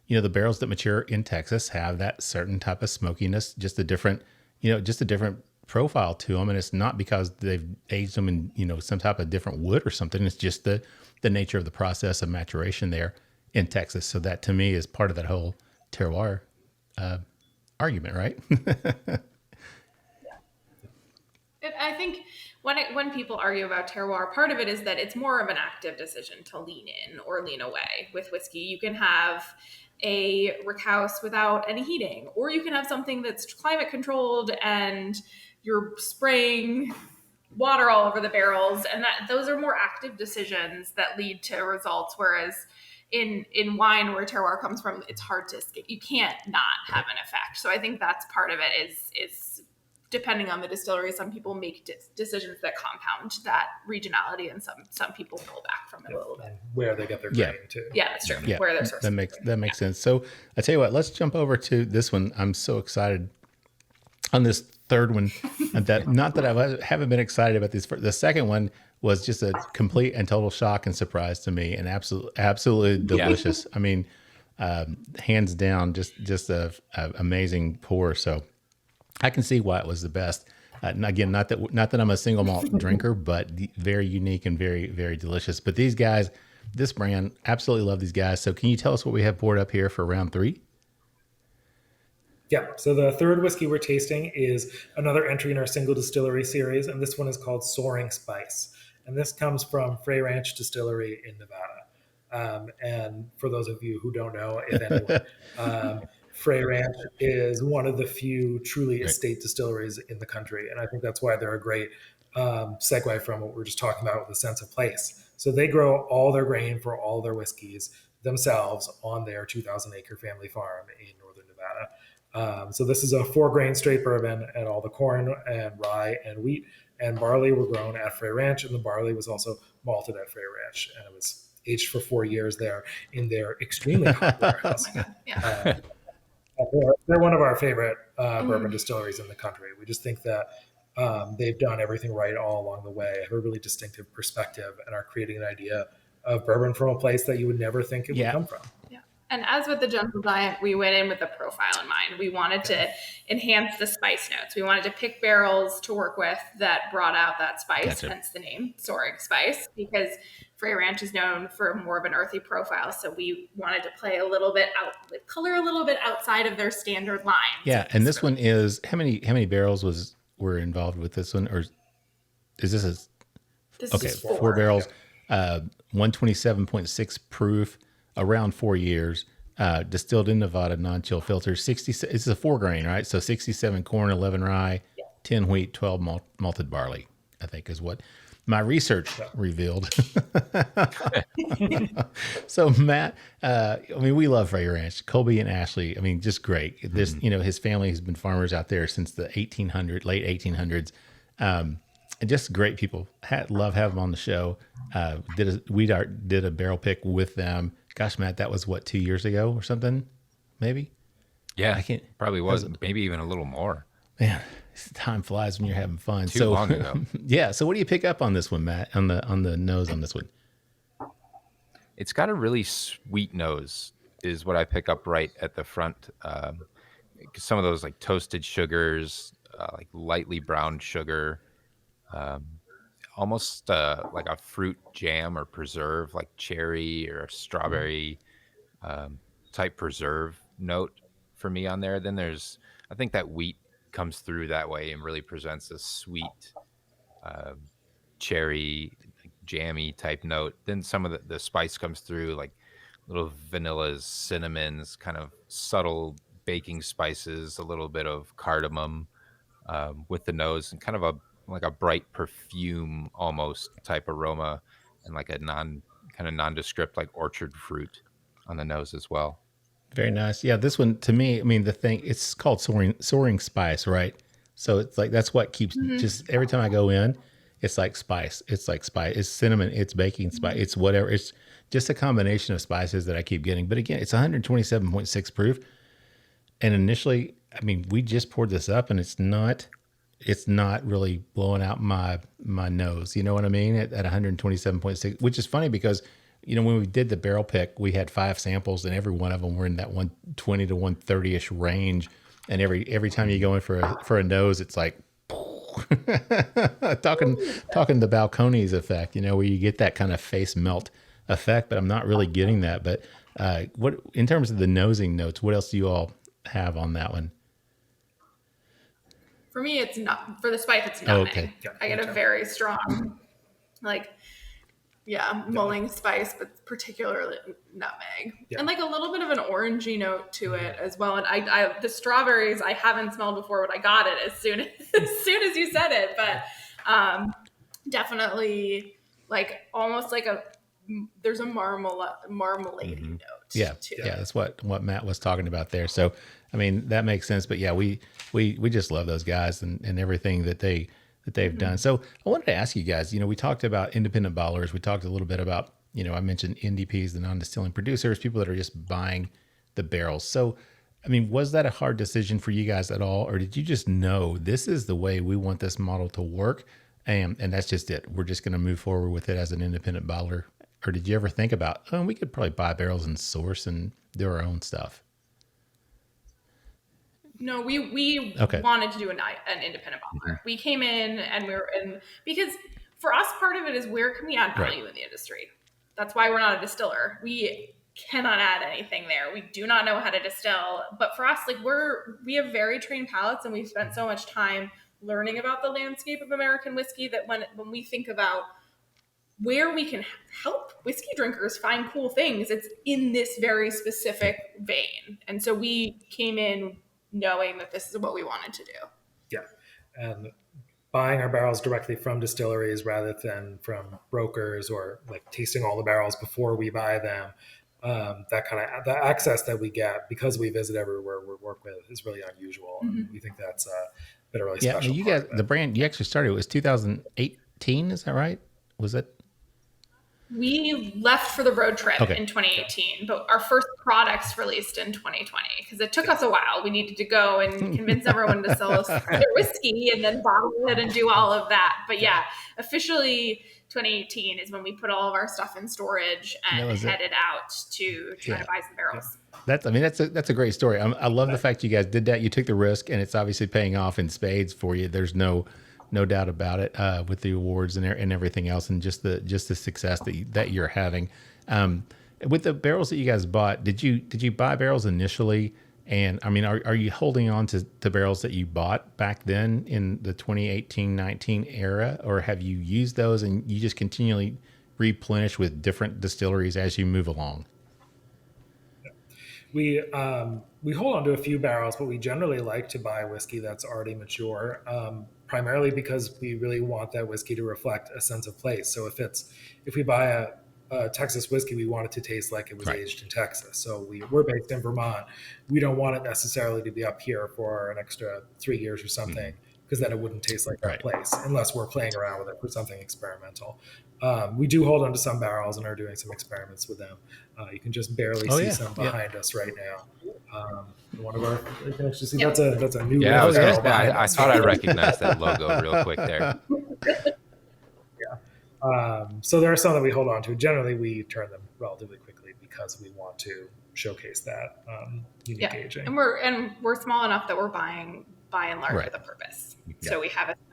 the barrels that mature in Texas have that certain type of smokiness, just a different profile to them. And it's not because they've aged them in, some type of different wood or something. It's just the nature of the process of maturation there in Texas. So that to me is part of that whole terroir argument, right? I think when people argue about terroir, part of it is that it's more of an active decision to lean in or lean away. With whiskey, you can have a rick house without any heating, or you can have something that's climate controlled and you're spraying water all over the barrels, and those are more active decisions that lead to results. Whereas in wine, where terroir comes from, it's hard to escape. You can't not have an effect. So I think that's part of it is depending on the distillery, some people make decisions that compound that regionality, and some people pull back from it a little bit. Where they get their grain too. Yeah, that's true. Yeah, where they're sourcing. That makes sense. So I tell you what, let's jump over to this one. I'm so excited on this third one. Not that I haven't been excited about this. The second one was just a complete and total shock and surprise to me, and absolutely delicious. Yeah. I mean, hands down, just a amazing pour. So I can see why it was the best. And again, not that I'm a single malt drinker, but very unique and very, very delicious. But these guys, this brand, absolutely love these guys. So can you tell us what we have poured up here for round 3? Yeah, so the third whiskey we're tasting is another entry in our single distillery series, and this one is called Soaring Spice. And this comes from Frey Ranch Distillery in Nevada. And for those of you who don't know, if anyone, Frey Ranch is one of the few truly estate distilleries in the country. And I think that's why they're a great segue from what we were just talking about with a sense of place. So they grow all their grain for all their whiskeys themselves on their 2,000-acre family farm in northern Nevada. So this is a 4-grain straight bourbon, and all the corn and rye and wheat and barley were grown at Frey Ranch, and the barley was also malted at Frey Ranch, and it was aged for 4 years there in their extremely hot warehouse. Oh my God. Yeah. They're one of our favorite bourbon distilleries in the country. We just think that they've done everything right all along the way, have a really distinctive perspective, and are creating an idea of bourbon from a place that you would never think it would come from. Yeah. And as with the Gentle Giant, we went in with the profile in mind. We wanted to enhance the spice notes. We wanted to pick barrels to work with that brought out that spice, hence the name Soaring Spice, because Frey Ranch is known for more of an earthy profile. So we wanted to play a little bit out with color, a little bit outside of their standard line. Yeah, and this one is how many barrels were involved with this one, or is this is 4 barrels, 127.6 proof. Around 4 years, distilled in Nevada, non-chill filter. It's a 4 grain, right? So 67 corn, 11 rye, 10 wheat, 12 malted barley, I think is what my research revealed. So Matt, we love Frey Ranch. Colby and Ashley, just great. This, his family has been farmers out there since the late 1800s. And just great people. Love having them on the show. We did a barrel pick with them. Gosh, Matt, that was 2 years ago or something, maybe? Yeah, probably was. Maybe even a little more. Man, time flies when you're having fun. Too long ago. Yeah. So what do you pick up on this one, Matt, on the nose on this one? It's got a really sweet nose is what I pick up right at the front. Some of those like toasted sugars, like lightly browned sugar, almost like a fruit jam or preserve, like cherry or strawberry type preserve note for me on there. Then I think that wheat comes through that way and really presents a sweet cherry, jammy type note. Then some of the spice comes through, like little vanillas, cinnamons, kind of subtle baking spices, a little bit of cardamom with the nose, and kind of like a bright perfume almost type aroma, and like a nondescript like orchard fruit on the nose as well. Very nice. Yeah, this one to me, it's called Soaring Spice, right? So it's like that's what keeps just every time I go in, it's like spice. It's like spice. It's cinnamon. It's baking spice. It's whatever. It's just a combination of spices that I keep getting. But again, it's 127.6 proof. And initially, we just poured this up, and it's not really blowing out my nose. You know what I mean? At 127.6, which is funny because, when we did the barrel pick, we had 5 samples and every one of them were in that 120 to 130-ish range. And every time you go in for a nose, it's like, talking the Balcones effect, where you get that kind of face melt effect, but I'm not really getting that. But what in terms of the nosing notes, what else do you all have on that one? For me, it's not for the spice. It's nutmeg. Okay. I get a very strong, mulling spice, but particularly nutmeg, and like a little bit of an orangey note to it as well. And I the strawberries I haven't smelled before, but I got it as soon as you said it. But definitely like almost like there's a marmalade note. Yeah, that's what Matt was talking about there. So that makes sense. But yeah, we just love those guys and everything that they've done. So I wanted to ask you guys, we talked about independent bottlers. We talked a little bit about, I mentioned NDPs, the non-distilling producers, people that are just buying the barrels. So, was that a hard decision for you guys at all? Or did you just know this is the way we want this model to work? And that's just it. We're just going to move forward with it as an independent bottler. Or did you ever think about, we could probably buy barrels and source and do our own stuff? No, we wanted to do an independent bottler. We came in and we were in, because for us, part of it is where can we add value in the industry? That's why we're not a distiller. We cannot add anything there. We do not know how to distill. But for us, we have very trained palates, and we've spent so much time learning about the landscape of American whiskey that when we think about where we can help whiskey drinkers find cool things, it's in this very specific vein. And so we came in knowing that this is what we wanted to do. Yeah. And buying our barrels directly from distilleries rather than from brokers, or like tasting all the barrels before we buy them, that kind of the access that we get because we visit everywhere we work with is really unusual. And we think that's been a really special you part guys, of it. the brand you actually started, it was 2018, is that right? Was it? We left for the road trip Okay. in 2018, but our first products released in 2020 because it took us a while. We needed to go and convince everyone to sell us their whiskey and then bottle it and do all of that. But yeah, officially 2018 is when we put all of our stuff in storage and headed out to try to buy some barrels. That's a great story. I love the fact you guys did that. You took the risk, and it's obviously paying off in spades for you. There's no doubt about it with the awards and everything else, and just the success that you're having. With the barrels that you guys bought, did you buy barrels initially? And I mean, are you holding on to barrels that you bought back then in the 2018-19 era, or have you used those and you just continually replenish with different distilleries as you move along? We hold on to a few barrels, but we generally like to buy whiskey that's already mature, primarily because we really want that whiskey to reflect a sense of place. So if we buy a Texas whiskey, we want it to taste like it was aged in Texas. So we're based in Vermont. We don't want it necessarily to be up here for an extra 3 years or something, because then it wouldn't taste like that place unless we're playing around with it for something experimental. We do hold on to some barrels and are doing some experiments with them. You can just barely see some behind us right now. One of our, you can actually see that's a new logo. I thought I recognized that logo real quick there. So there are some that we hold on to. Generally, we turn them relatively quickly because we want to showcase that unique aging. And we're small enough that we're buying by and large with a purpose. Yeah. So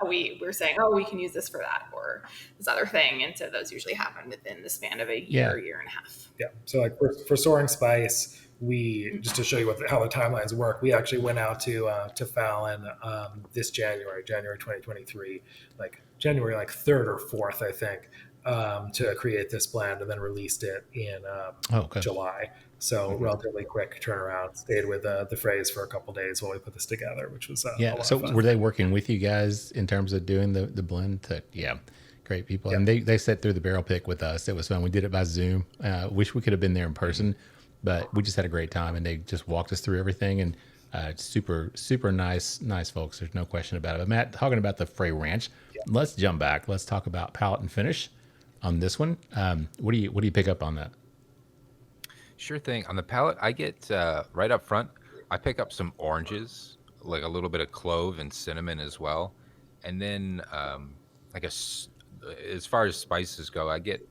we're saying, we can use this for that or this other thing, and so those usually happen within the span of a year and a half. Yeah. So like for Soaring Spice, we just to show you how the timelines work, we actually went out to Fallon this January 2023, like January 3rd or 4th, I think, to create this blend, and then released it in July. So relatively quick turnaround. Stayed with the Freys for a couple of days while we put this together, which was a lot of fun. Were they working with you guys in terms of doing the blend? Great people. Yeah. And they sat through the barrel pick with us. It was fun. We did it by Zoom. Wish we could have been there in person, but we just had a great time, and they just walked us through everything. And super, super nice folks. There's no question about it. But Matt, talking about the Frey Ranch, let's jump back. Let's talk about palate and finish on this one. What do you pick up on that? Sure thing. On the palate, I get right up front, I pick up some oranges, like a little bit of clove and cinnamon as well. And then as far as spices go, I get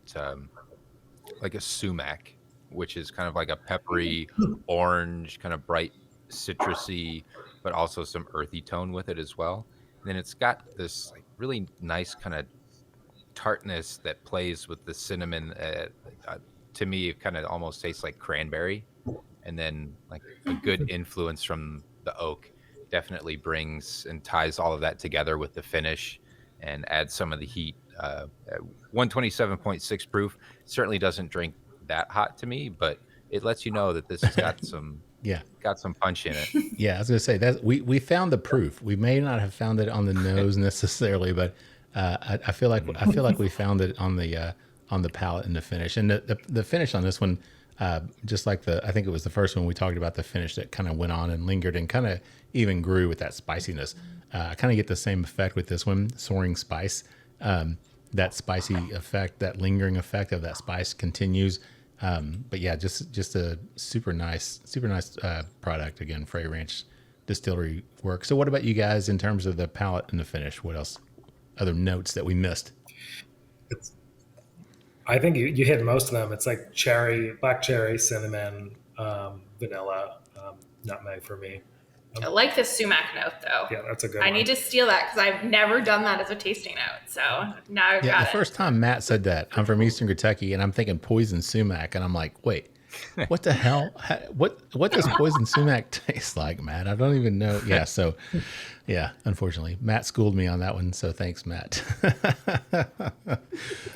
like a sumac, which is kind of like a peppery orange, kind of bright citrusy, but also some earthy tone with it as well. And then it's got this really nice kind of tartness that plays with the cinnamon. To me, it kind of almost tastes like cranberry, and then like a good influence from the oak definitely brings and ties all of that together with the finish and adds some of the heat. 127.6 proof certainly doesn't drink that hot to me, but it lets you know that this has got some got some punch in it. Yeah, I was gonna say that we found the proof. We may not have found it on the nose necessarily, but I feel like we found it on the palate and the finish. And the finish on this one, just like I think it was the first one we talked about, the finish that kind of went on and lingered and kind of even grew with that spiciness. I kind of get the same effect with this one, Soaring Spice. That spicy effect, that lingering effect of that spice continues. But yeah, just a super nice product. Again, Frey Ranch Distillery work. So what about you guys in terms of the palate and the finish? What else? Other notes that we missed? I think you hit most of them. It's like black cherry, cinnamon, vanilla, nutmeg for me. I like the sumac note, though. Yeah, that's a good one. I need to steal that because I've never done that as a tasting note. So now I've got it. The first time Matt said that, I'm from Eastern Kentucky, and I'm thinking poison sumac, and I'm like, wait, what the hell? What does poison sumac taste like, Matt? I don't even know. Yeah, so yeah, unfortunately, Matt schooled me on that one. So thanks, Matt.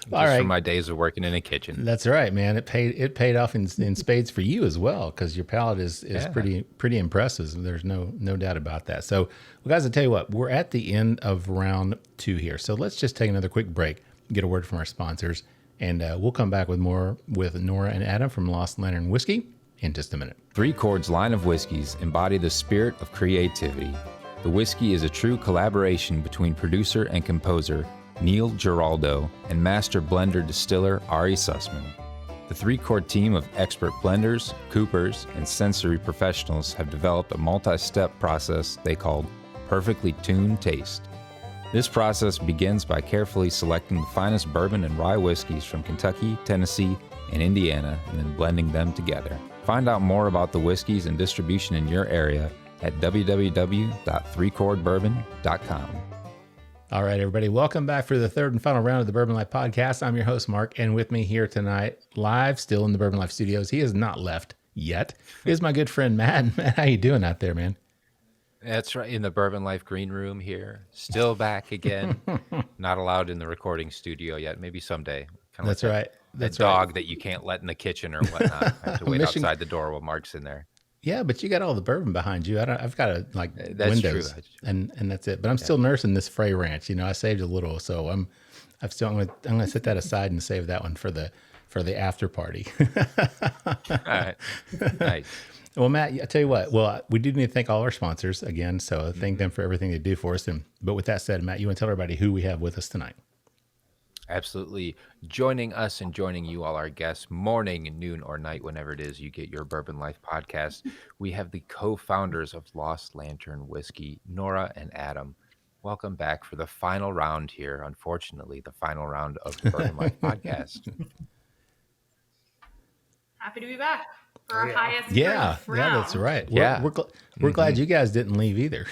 All right, from my days of working in a kitchen. That's right, man. It paid off in spades for you as well, because your palate is pretty impressive. There's no doubt about that. So, well, guys, I tell you what, we're at the end of round 2 here. So let's just take another quick break, get a word from our sponsors, and we'll come back with more with Nora and Adam from Lost Lantern Whiskey in just a minute. Three Chords line of whiskeys embody the spirit of creativity. The whiskey is a true collaboration between producer and composer, Neil Giraldo, and master blender distiller Ari Sussman. The three-core team of expert blenders, coopers, and sensory professionals have developed a multi-step process they called Perfectly Tuned Taste. This process begins by carefully selecting the finest bourbon and rye whiskeys from Kentucky, Tennessee, and Indiana, and then blending them together. Find out more about the whiskeys and distribution in your area at www.threechordbourbon.com. All right, everybody, welcome back for the third and final round of the Bourbon Life Podcast. I'm your host, Mark, and with me here tonight, live, still in the Bourbon Life studios, he has not left yet, is my good friend, Matt. Matt, how you doing out there, man? That's right, in the Bourbon Life green room here. Still back again. Not allowed in the recording studio yet. Maybe someday. Kind of That's like right. That dog that you can't let in the kitchen or whatnot. I have to wait outside the door while Mark's in there. Yeah, but you got all the bourbon behind you. I've got That's windows, true. and that's it. But I'm still nursing this Frey ranch. You know, I saved a little, so I'm gonna set that aside and save that one for the after party. All right, nice. Well, Matt, I tell you what. Well, we do need to thank all our sponsors again. So thank them for everything they do for us. But with that said, Matt, you want to tell everybody who we have with us tonight? Absolutely. Joining us and joining you, all our guests, morning, noon, or night, whenever it is you get your Bourbon Life podcast, we have the co-founders of Lost Lantern Whiskey, Nora and Adam. Welcome back for the final round here. Unfortunately, the final round of the Bourbon Life podcast. Happy to be back for our highest Yeah, round. that's right. Yeah. We're glad you guys didn't leave either.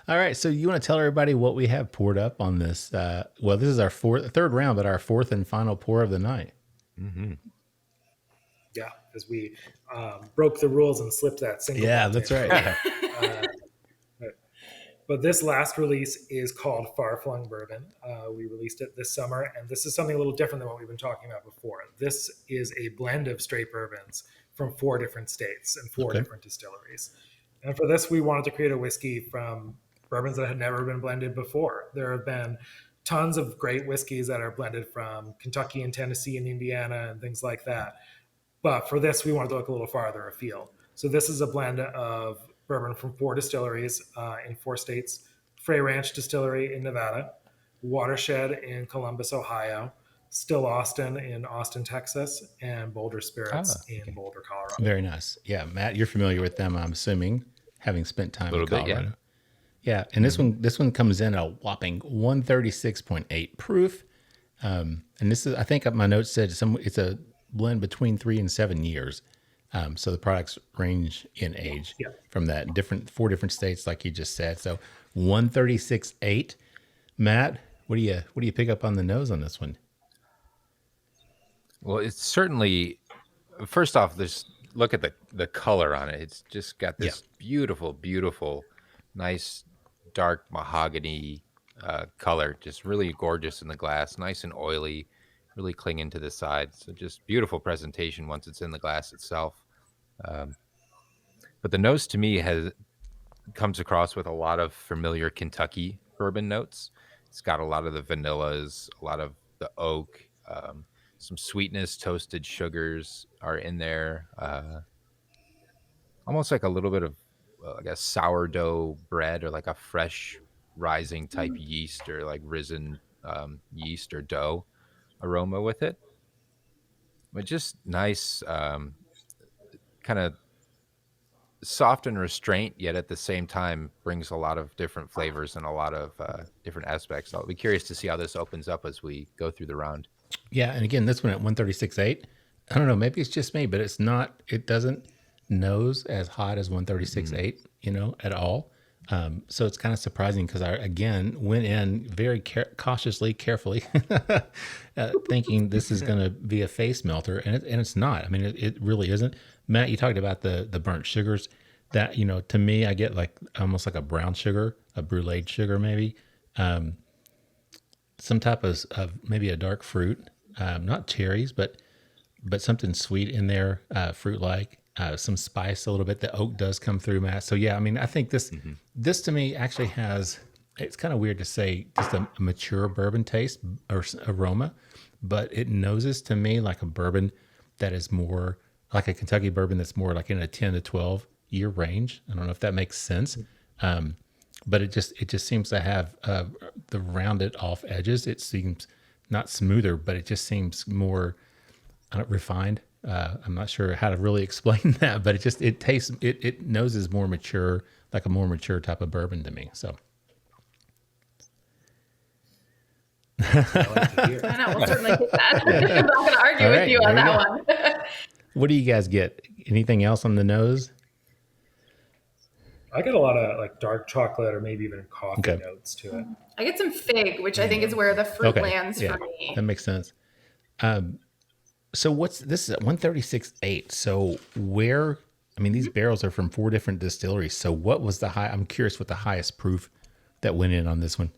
All right, so you want to tell everybody what we have poured up on this? Well, this is our third round, but our fourth and final pour of the night. Mm-hmm. Yeah, because we broke the rules and slipped that single. Yeah, that's right. But this last release is called Flung Bourbon. We released it this summer, and this is something a little different than what we've been talking about before. This is a blend of straight bourbons from 4 different states and 4 different distilleries. And for this, we wanted to create a whiskey from bourbons that had never been blended before. There have been tons of great whiskeys that are blended from Kentucky and Tennessee and Indiana and things like that. But for this, we wanted to look a little farther afield. So this is a blend of bourbon from 4 distilleries in 4 states: Frey Ranch Distillery in Nevada, Watershed in Columbus, Ohio, Still Austin in Austin, Texas, and Boulder Spirits in Boulder, Colorado. Very nice. Yeah, Matt, you're familiar with them, I'm assuming, having spent time in Colorado. Yeah, and this one comes in a whopping 136.8 proof. And this is, I think my notes said it's a blend between 3 and 7 years. So the products range in age from that 4 different states, like you just said. So 136.8. Matt, what do you pick up on the nose on this one? Well, it's certainly, first off, look at the color on it. It's just got this beautiful, beautiful, nice dark mahogany color, just really gorgeous in the glass, nice and oily, really clinging to the side. So just beautiful presentation once it's in the glass itself. But the nose to me comes across with a lot of familiar Kentucky bourbon notes. It's got a lot of the vanillas, a lot of the oak, some sweetness, toasted sugars are in there. Almost like a little bit of like a sourdough bread or like a fresh rising type yeast or like risen yeast or dough aroma with it. But just nice, kind of soft and restraint, yet at the same time brings a lot of different flavors and a lot of different aspects. I'll be curious to see how this opens up as we go through the round. Yeah, and again, this one at 136.8. I don't know, maybe it's just me, but it doesn't nose as hot as 136.8, at all. So it's kind of surprising because I, again, went in very cautiously, carefully, thinking this is going to be a face melter, and it's not. I mean, it really isn't. Matt, you talked about the burnt sugars. That, to me, I get like almost like a brown sugar, a brulee sugar maybe, some type of maybe a dark fruit, not cherries, but something sweet in there, fruit-like. Some spice a little bit. The oak does come through, Matt. So yeah, I mean, I think this to me actually has, it's kind of weird to say just a mature bourbon taste or aroma, but it noses to me like a bourbon that is more like a Kentucky bourbon that's more like in a 10 to 12 year range. I don't know if that makes sense. but it just seems to have the rounded off edges. It seems not smoother, but it just seems more refined. I'm not sure how to really explain that, but it tastes, it noses more mature, like a more mature type of bourbon to me. So. I know, we'll certainly get that. I'm not going to argue with you on that one. What do you guys get? Anything else on the nose? I get a lot of like dark chocolate or maybe even coffee notes to it. I get some fig, which I think is where the fruit lands for me. That makes sense. So this is at 136.8. So these barrels are from 4 different distilleries. So what was I'm curious what the highest proof that went in on this one.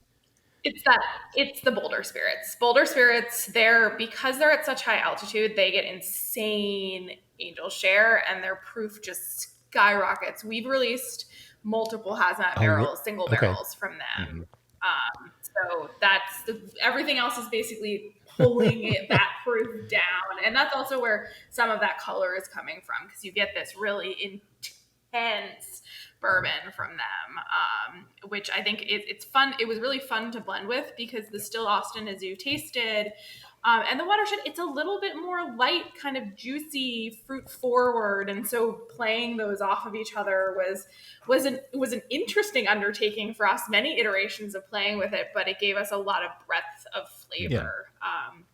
It's the Boulder Spirits. Boulder Spirits, because they're at such high altitude, they get insane angel share and their proof just skyrockets. We've released multiple hazmat barrels, single barrels from them. So everything else is basically pulling that proof down. And that's also where some of that color is coming from, because you get this really intense bourbon from them, which I think it's fun. It was really fun to blend with because the Still Austin, as you tasted, and the Watershed, it's a little bit more light, kind of juicy, fruit forward, and so playing those off of each other was an interesting undertaking for us. Many iterations of playing with it, but it gave us a lot of breadth of flavor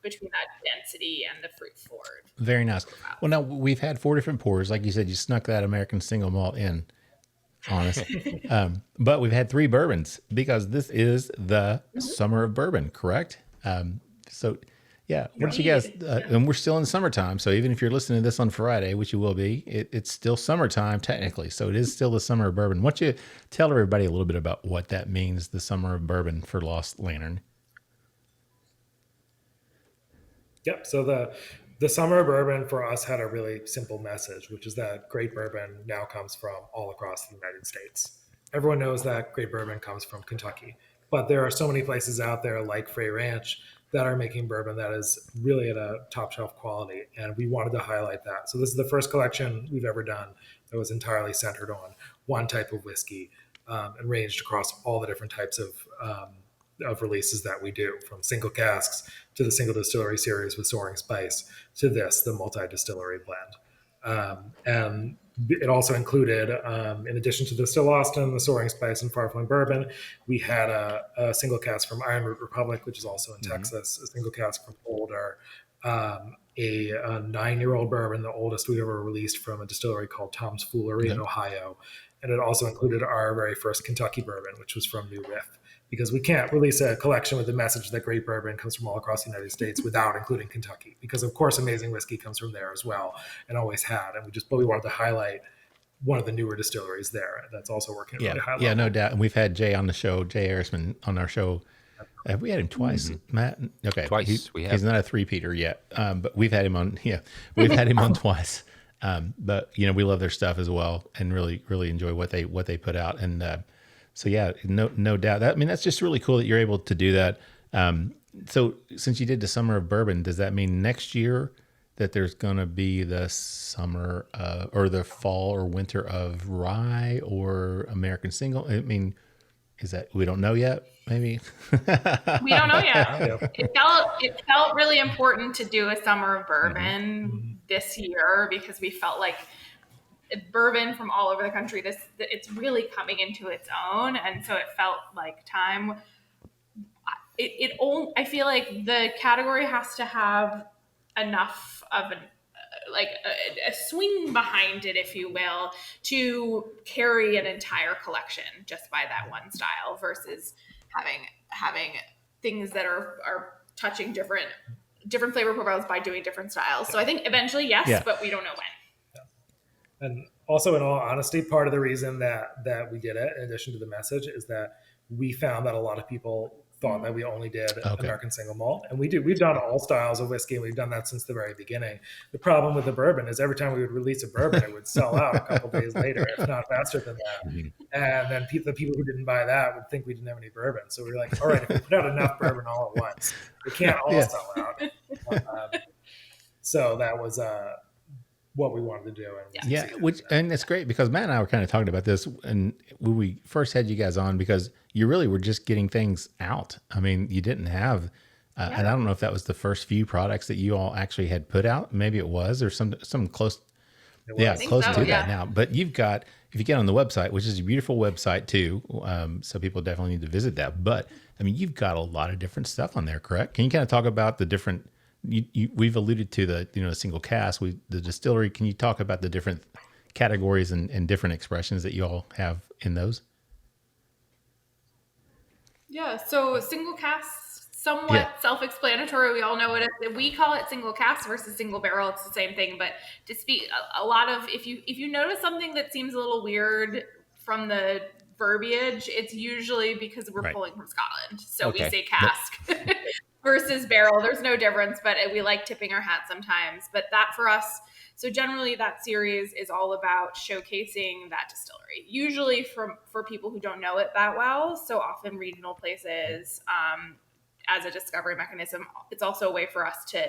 between that density and the fruit forward. Very nice. Well, now we've had 4 different pours, like you said. You snuck that American single malt in. Honest. But we've had 3 bourbons because this is the Summer of Bourbon, correct? So what did you guys, and we're still in summertime. So even if you're listening to this on Friday, which you will be, it's still summertime technically. So it is still the Summer of Bourbon. Why don't you tell everybody a little bit about what that means, the Summer of Bourbon for Lost Lantern? Yep. So the Summer of Bourbon for us had a really simple message, which is that great bourbon now comes from all across the United States. Everyone knows that great bourbon comes from Kentucky, but there are so many places out there like Frey Ranch that are making bourbon that is really at a top shelf quality. And we wanted to highlight that. So this is the first collection we've ever done that was entirely centered on one type of whiskey and ranged across all the different types of releases that we do, from single casks to the single distillery series with Soaring Spice to the multi-distillery blend. And it also included, in addition to the Still Austin, the Soaring Spice, and Far Flung Bourbon, we had a single cask from Iron Root Republic, which is also in Texas, a single cask from Boulder, a 9-year-old bourbon, the oldest we've ever released, from a distillery called Tom's Foolery in Ohio. And it also included our very first Kentucky bourbon, which was from New Riff, because we can't release a collection with the message that great bourbon comes from all across the United States without including Kentucky, because of course amazing whiskey comes from there as well, and always had. And we wanted to highlight one of the newer distilleries there that's also working at really high level. Yeah, no doubt. And we've had Jay on the show, Jay Arisman on our show. Have we had him twice, Matt? Okay, twice. He's not a three-peater yet, but we've had him on. Yeah, we've had him on twice. But we love their stuff as well, and really enjoy what they put out. And so yeah, no doubt. That's just really cool that you're able to do that. So since you did the Summer of Bourbon, does that mean next year that there's going to be the summer or the fall or winter of rye or American single? Is that, we don't know yet? Maybe we don't know yet. It felt really important to do a Summer of Bourbon this year, because we felt like bourbon from all over the country, it's really coming into its own, and so it felt like time. I feel like the category has to have enough of a swing behind it, if you will, to carry an entire collection just by that one style, versus having things that are touching different flavor profiles by doing different styles. So I think eventually, yes, but we don't know when. And also, in all honesty, part of the reason that we did it, in addition to the message, is that we found that a lot of people thought that we only did American single malt, and we've done all styles of whiskey, and we've done that since the very beginning. The problem with the bourbon is every time we would release a bourbon, it would sell out a couple days later, if not faster than that. And then the people who didn't buy that would think we didn't have any bourbon. So we were like, all right, if we put out enough bourbon all at once, we can't all sell out. So that was what we wanted to do. And Yeah, and it's great because Matt and I were kind of talking about this and when we first had you guys on, because you really were just getting things out. I mean, you didn't have, and I don't know if that was the first few products that you all actually had put out. Maybe it was, or some close, close to that now. But you've got, if you get on the website, which is a beautiful website too, so people definitely need to visit that. But I mean, you've got a lot of different stuff on there, correct? Can you kind of talk about the different? We've alluded to the single cask, the distillery. Can you talk about the different categories and different expressions that you all have in those? Yeah, so single cask, somewhat self-explanatory. We all know it. We call it single cask versus single barrel. It's the same thing, but to speak a lot of, if you notice something that seems a little weird from the verbiage, it's usually because we're pulling from Scotland. So we say cask. Versus barrel, there's no difference, but we like tipping our hat sometimes. But that for us, so generally that series is all about showcasing that distillery, usually for people who don't know it that well. So often regional places, as a discovery mechanism. It's also a way for us to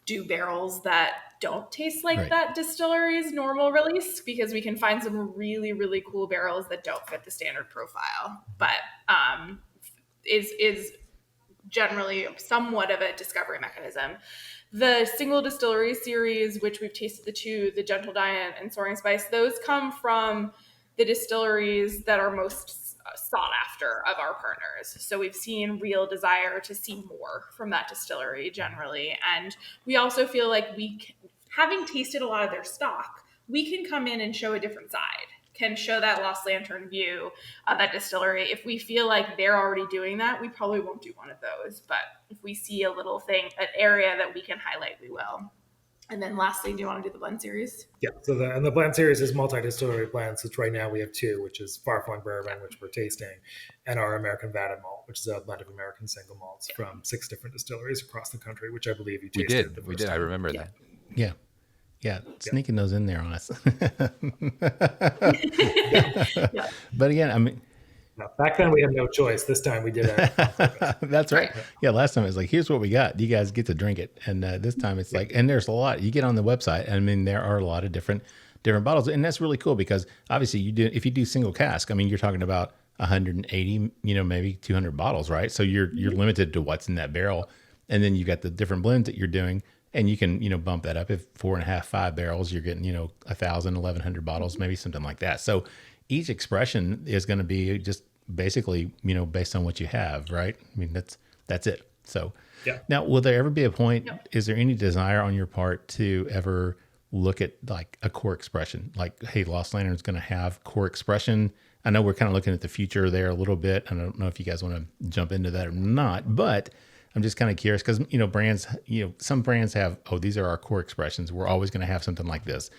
do barrels that don't taste like that distillery's normal release, because we can find some really, really cool barrels that don't fit the standard profile, but is generally somewhat of a discovery mechanism. The single distillery series, which we've tasted the Gentle Giant and Soaring Spice, those come from the distilleries that are most sought after of our partners. So we've seen real desire to see more from that distillery generally. And we also feel like having tasted a lot of their stock, we can come in and show a different side, can show that Lost Lantern view of that distillery. If we feel like they're already doing that, we probably won't do one of those. But if we see a little thing, an area that we can highlight, we will. And then lastly, do you want to do the blend series? Yeah, so the blend series is multi-distillery blends, which right now we have two, which is Flung Bourbon, which we're tasting, and our American Vatted Malt, which is a blend of American single malts from 6 different distilleries across the country, which I believe you tasted. We did. I remember that. Yeah, sneaking those in there on us. But again, I mean, no, back then we had no choice. This time we did it. That's right. Yeah, last time it was like, here's what we got. You guys get to drink it. And this time it's like, and there's a lot. You get on the website, I mean, there are a lot of different bottles, and that's really cool because obviously if you do single cask, I mean, you're talking about 180, maybe 200 bottles, right? So you're limited to what's in that barrel, and then you've got the different blends that you're doing. And you can, bump that up. If 4.5, 5 barrels, you're getting, 1,000, 1,100 bottles, maybe something like that. So each expression is going to be just basically, based on what you have, right? I mean, that's it. So now, will there ever be a point, is there any desire on your part to ever look at like a core expression? Like, hey, Lost Lantern is going to have core expression. I know we're kind of looking at the future there a little bit. I don't know if you guys want to jump into that or not, but I'm just kind of curious because, brands, some brands have, these are our core expressions. We're always going to have something like this.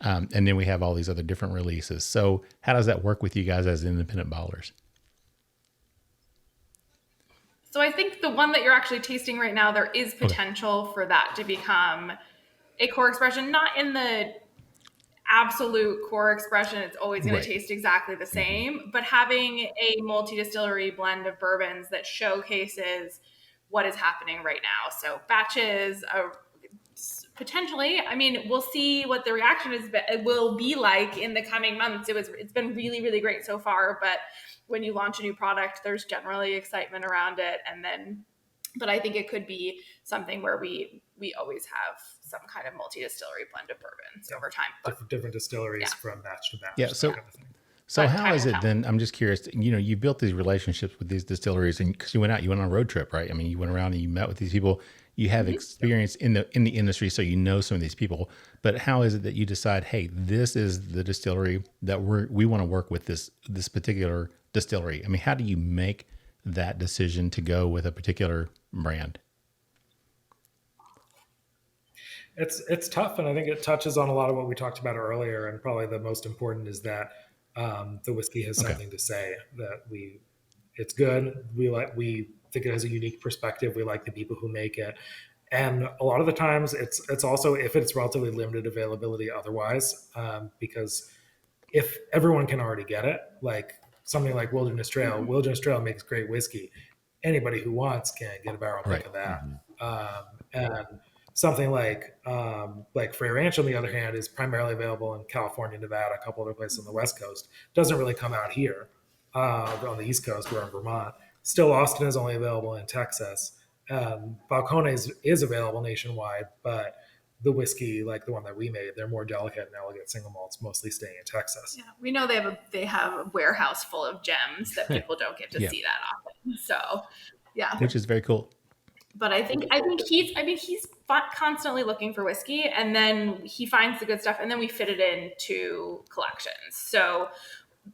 And then we have all these other different releases. So how does that work with you guys as independent bottlers? So I think the one that you're actually tasting right now, there is potential for that to become a core expression, not in the absolute core expression. It's always going to taste exactly the same, but having a multi-distillery blend of bourbons that showcases what is happening right now. So batches potentially, I mean, we'll see what the reaction will be like in the coming months. It's been really, really great so far, but when you launch a new product, there's generally excitement around it. But I think it could be something where we always have some kind of multi-distillery blend of bourbons over time. Different distilleries from batch to batch. Yeah. So how is it then? I'm just curious, you built these relationships with these distilleries and because you went on a road trip, right? I mean, you went around and you met with these people, you have experience in the industry. So, some of these people, but how is it that you decide, hey, this is the distillery that we want to work with this particular distillery? I mean, how do you make that decision to go with a particular brand? It's tough. And I think it touches on a lot of what we talked about earlier. And probably the most important is that the whiskey has something to say, that it's good. We think it has a unique perspective. We like the people who make it. And a lot of the times it's also, if it's relatively limited availability otherwise, because if everyone can already get it, like something like Wilderness Trail, Wilderness Trail makes great whiskey. Anybody who wants can get a barrel pick of that. And Something like Frey Ranch, on the other hand, is primarily available in California, Nevada, a couple other places on the West Coast. Doesn't really come out here on the East Coast. We're in Vermont. Still, Austin is only available in Texas. Balcones is available nationwide, but the whiskey, like the one that we made, they're more delicate and elegant single malts, mostly staying in Texas. Yeah, we know they have a warehouse full of gems that people don't get to see that often. So, yeah, which is very cool. But I think he's constantly looking for whiskey, and then he finds the good stuff, and then we fit it into collections. So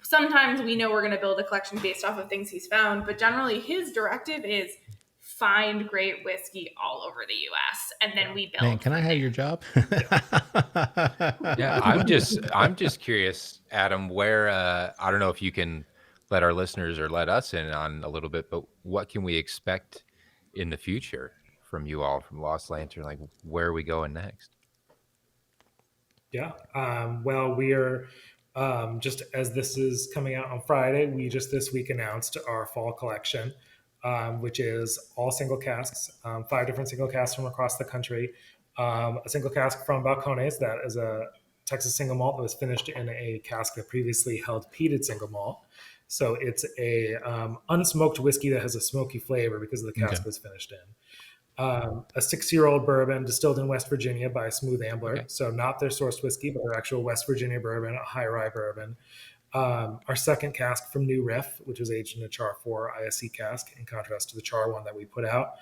sometimes we know we're going to build a collection based off of things he's found, but generally his directive is find great whiskey all over the U.S. and then we build. Man, can I have your job? Yeah, I'm just curious, Adam, where I don't know if you can let our listeners or let us in on a little bit, but what can we expect in the future from you all, from Lost Lantern? Like, where are we going next? Yeah, well, we are just as this is coming out on Friday, we just this week announced our fall collection, which is all single casks, 5 different single casks from across the country. A single cask from Balcones, that is a Texas single malt that was finished in a cask that previously held peated single malt. So it's a unsmoked whiskey that has a smoky flavor because the cask was finished in. A 6-year-old bourbon distilled in West Virginia by Smooth Ambler. Okay. So not their sourced whiskey, but their actual West Virginia bourbon, a high rye bourbon. Our second cask from New Riff, which was aged in a Char 4 ISC cask, in contrast to the Char 1 that we put out.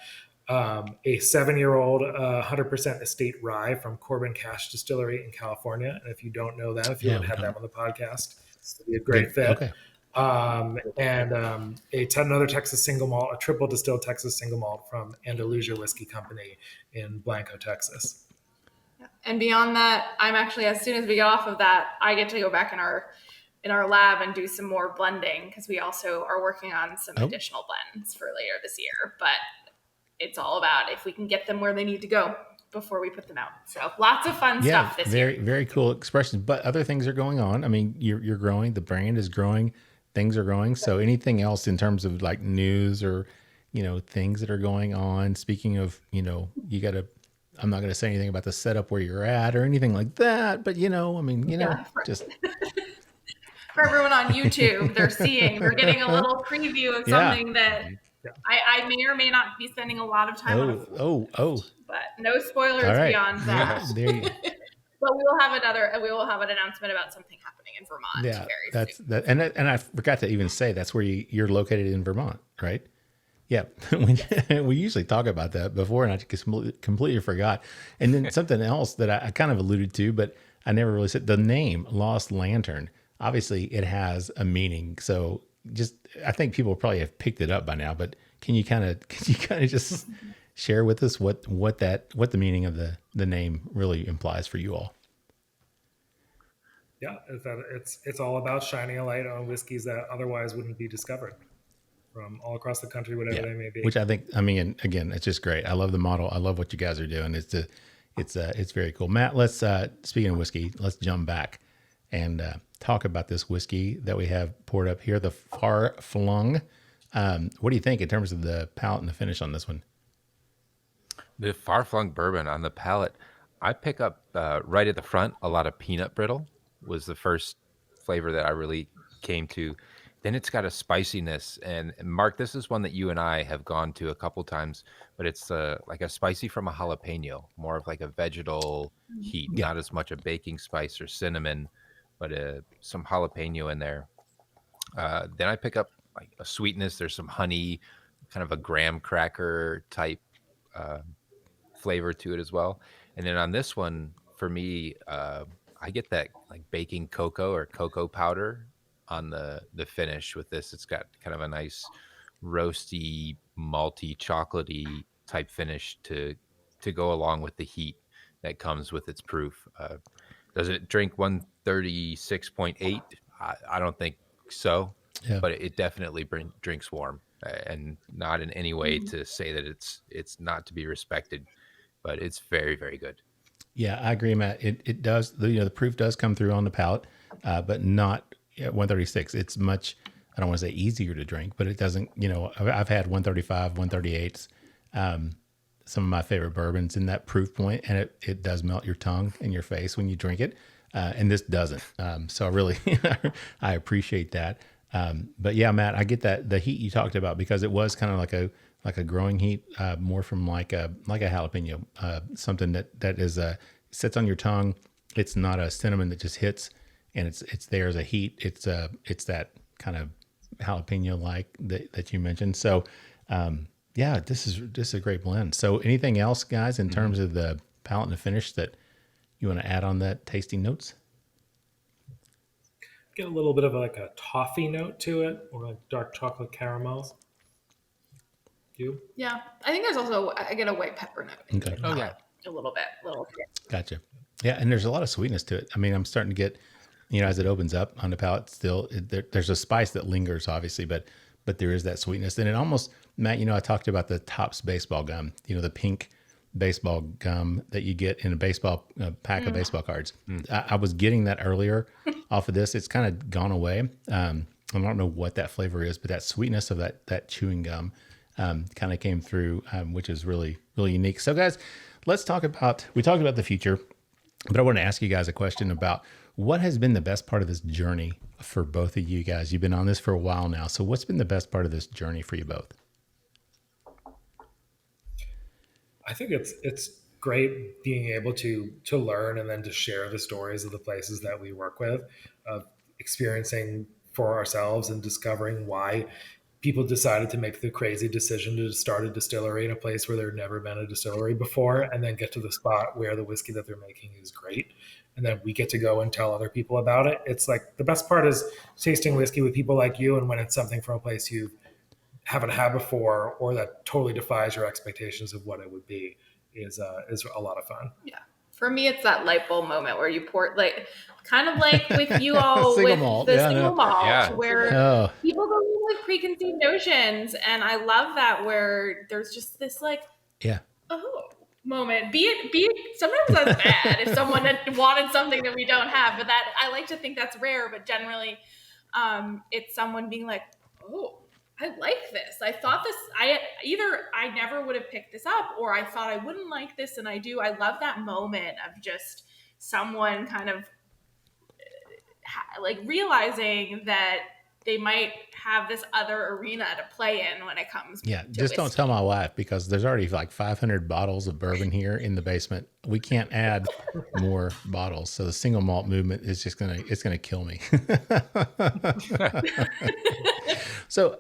A 7-year-old 100% estate rye from Corbin Cash Distillery in California. And if you don't know them, if you haven't had them on the podcast, it's a great fit. Okay. Another Texas single malt, a triple distilled Texas single malt from Andalusia Whiskey Company in Blanco, Texas. And beyond that, I'm actually, as soon as we get off of that, I get to go back in our lab and do some more blending, because we also are working on some additional blends for later this year. But it's all about if we can get them where they need to go before we put them out. So lots of fun stuff this year. Very, very cool expressions. But other things are going on. I mean, you're growing. The brand is growing. Things are growing. So anything else in terms of like news or, things that are going on? Speaking of, I'm not going to say anything about the setup where you're at or anything like that. But, just... For everyone on YouTube, they're getting a little preview of something that I may or may not be spending a lot of time on. But no spoilers beyond that. But we will have an announcement about something happening in Vermont. Yeah, very soon. And I forgot to even say that's where you're located in Vermont, right? Yeah, we usually talk about that before, and I just completely forgot. And then something else that I kind of alluded to, but I never really said, the name Lost Lantern. Obviously, it has a meaning. So I think people probably have picked it up by now. But can you kind of just share with us what the meaning of the name really implies for you all? Yeah, it's all about shining a light on whiskeys that otherwise wouldn't be discovered from all across the country, whatever they may be. Which I think, again, it's just great. I love the model. I love what you guys are doing. It's very cool. Matt, let's speaking of whiskey, let's jump back and talk about this whiskey that we have poured up here, the Flung. What do you think in terms of the palate and the finish on this one? The Flung bourbon on the palate, I pick up right at the front a lot of peanut brittle was the first flavor that I really came to. Then it's got a spiciness, and Mark, this is one that you and I have gone to a couple times, but it's like a spicy from a jalapeno, more of like a vegetal heat, not as much a baking spice or cinnamon, but some jalapeno in there. Then I pick up like a sweetness. There's some honey, kind of a graham cracker type flavor to it as well. And then on this one, for me, I get that like baking cocoa or cocoa powder on the finish with this. It's got kind of a nice roasty, malty, chocolatey type finish to go along with the heat that comes with its proof. Does it drink 136.8? I don't think so, but it definitely drinks warm, and not in any way to say that it's not to be respected, but it's very, very good. Yeah, I agree, Matt. It does. The proof does come through on the palate, but not at 136. It's much, I don't want to say easier to drink, but it doesn't, I've had 135, 138s. some of my favorite bourbons in that proof point, and it does melt your tongue and your face when you drink it. And this doesn't. So I really, I appreciate that. But yeah, Matt, I get that the heat you talked about, because it was kind of like a growing heat, more from like a jalapeno, something that is sits on your tongue. It's not a cinnamon that just hits and it's there as a heat. It's that kind of jalapeno like that you mentioned. So, yeah, this is a great blend. So anything else, guys, in terms of the palate and the finish that you want to add on that tasting notes? Get a little bit of like a toffee note to it, or like dark chocolate caramels. You? Yeah, I think there's also, I get a white pepper note. Okay. Oh yeah, a little bit. Gotcha. Yeah, and there's a lot of sweetness to it. I mean, I'm starting to get, as it opens up on the palate, still there's a spice that lingers, obviously, but there is that sweetness. And it almost, Matt, I talked about the Topps baseball gum, the pink baseball gum that you get in a baseball pack of baseball cards. I was getting that earlier off of this. It's kind of gone away. I don't know what that flavor is, but that sweetness of that chewing gum kind of came through, which is really, really unique. So guys, we talked about the future, but I want to ask you guys a question about what has been the best part of this journey for both of you guys. You've been on this for a while now. So what's been the best part of this journey for you both? I think it's great being able to learn and then to share the stories of the places that we work with, of experiencing for ourselves and discovering why people decided to make the crazy decision to start a distillery in a place where there'd never been a distillery before, and then get to the spot where the whiskey that they're making is great. And then we get to go and tell other people about it. It's like the best part is tasting whiskey with people like you, and when it's something from a place you haven't had before or that totally defies your expectations of what it would be is a lot of fun. Yeah. For me, it's that light bulb moment where you pour, like, kind of like with you all with malt. the single malt, where people go with like preconceived notions. And I love that, where there's just this like, moment. Be it sometimes that's bad if someone had wanted something that we don't have, but that I like to think that's rare, but generally it's someone being like, oh, I like this. I thought this, I never would have picked this up, or I thought I wouldn't like this, and I do. I love that moment of just someone kind of like realizing that they might have this other arena to play in when it comes to just whiskey. Don't tell my wife, because there's already like 500 bottles of bourbon here in the basement. We can't add more bottles. So the single malt movement is just it's going to kill me. So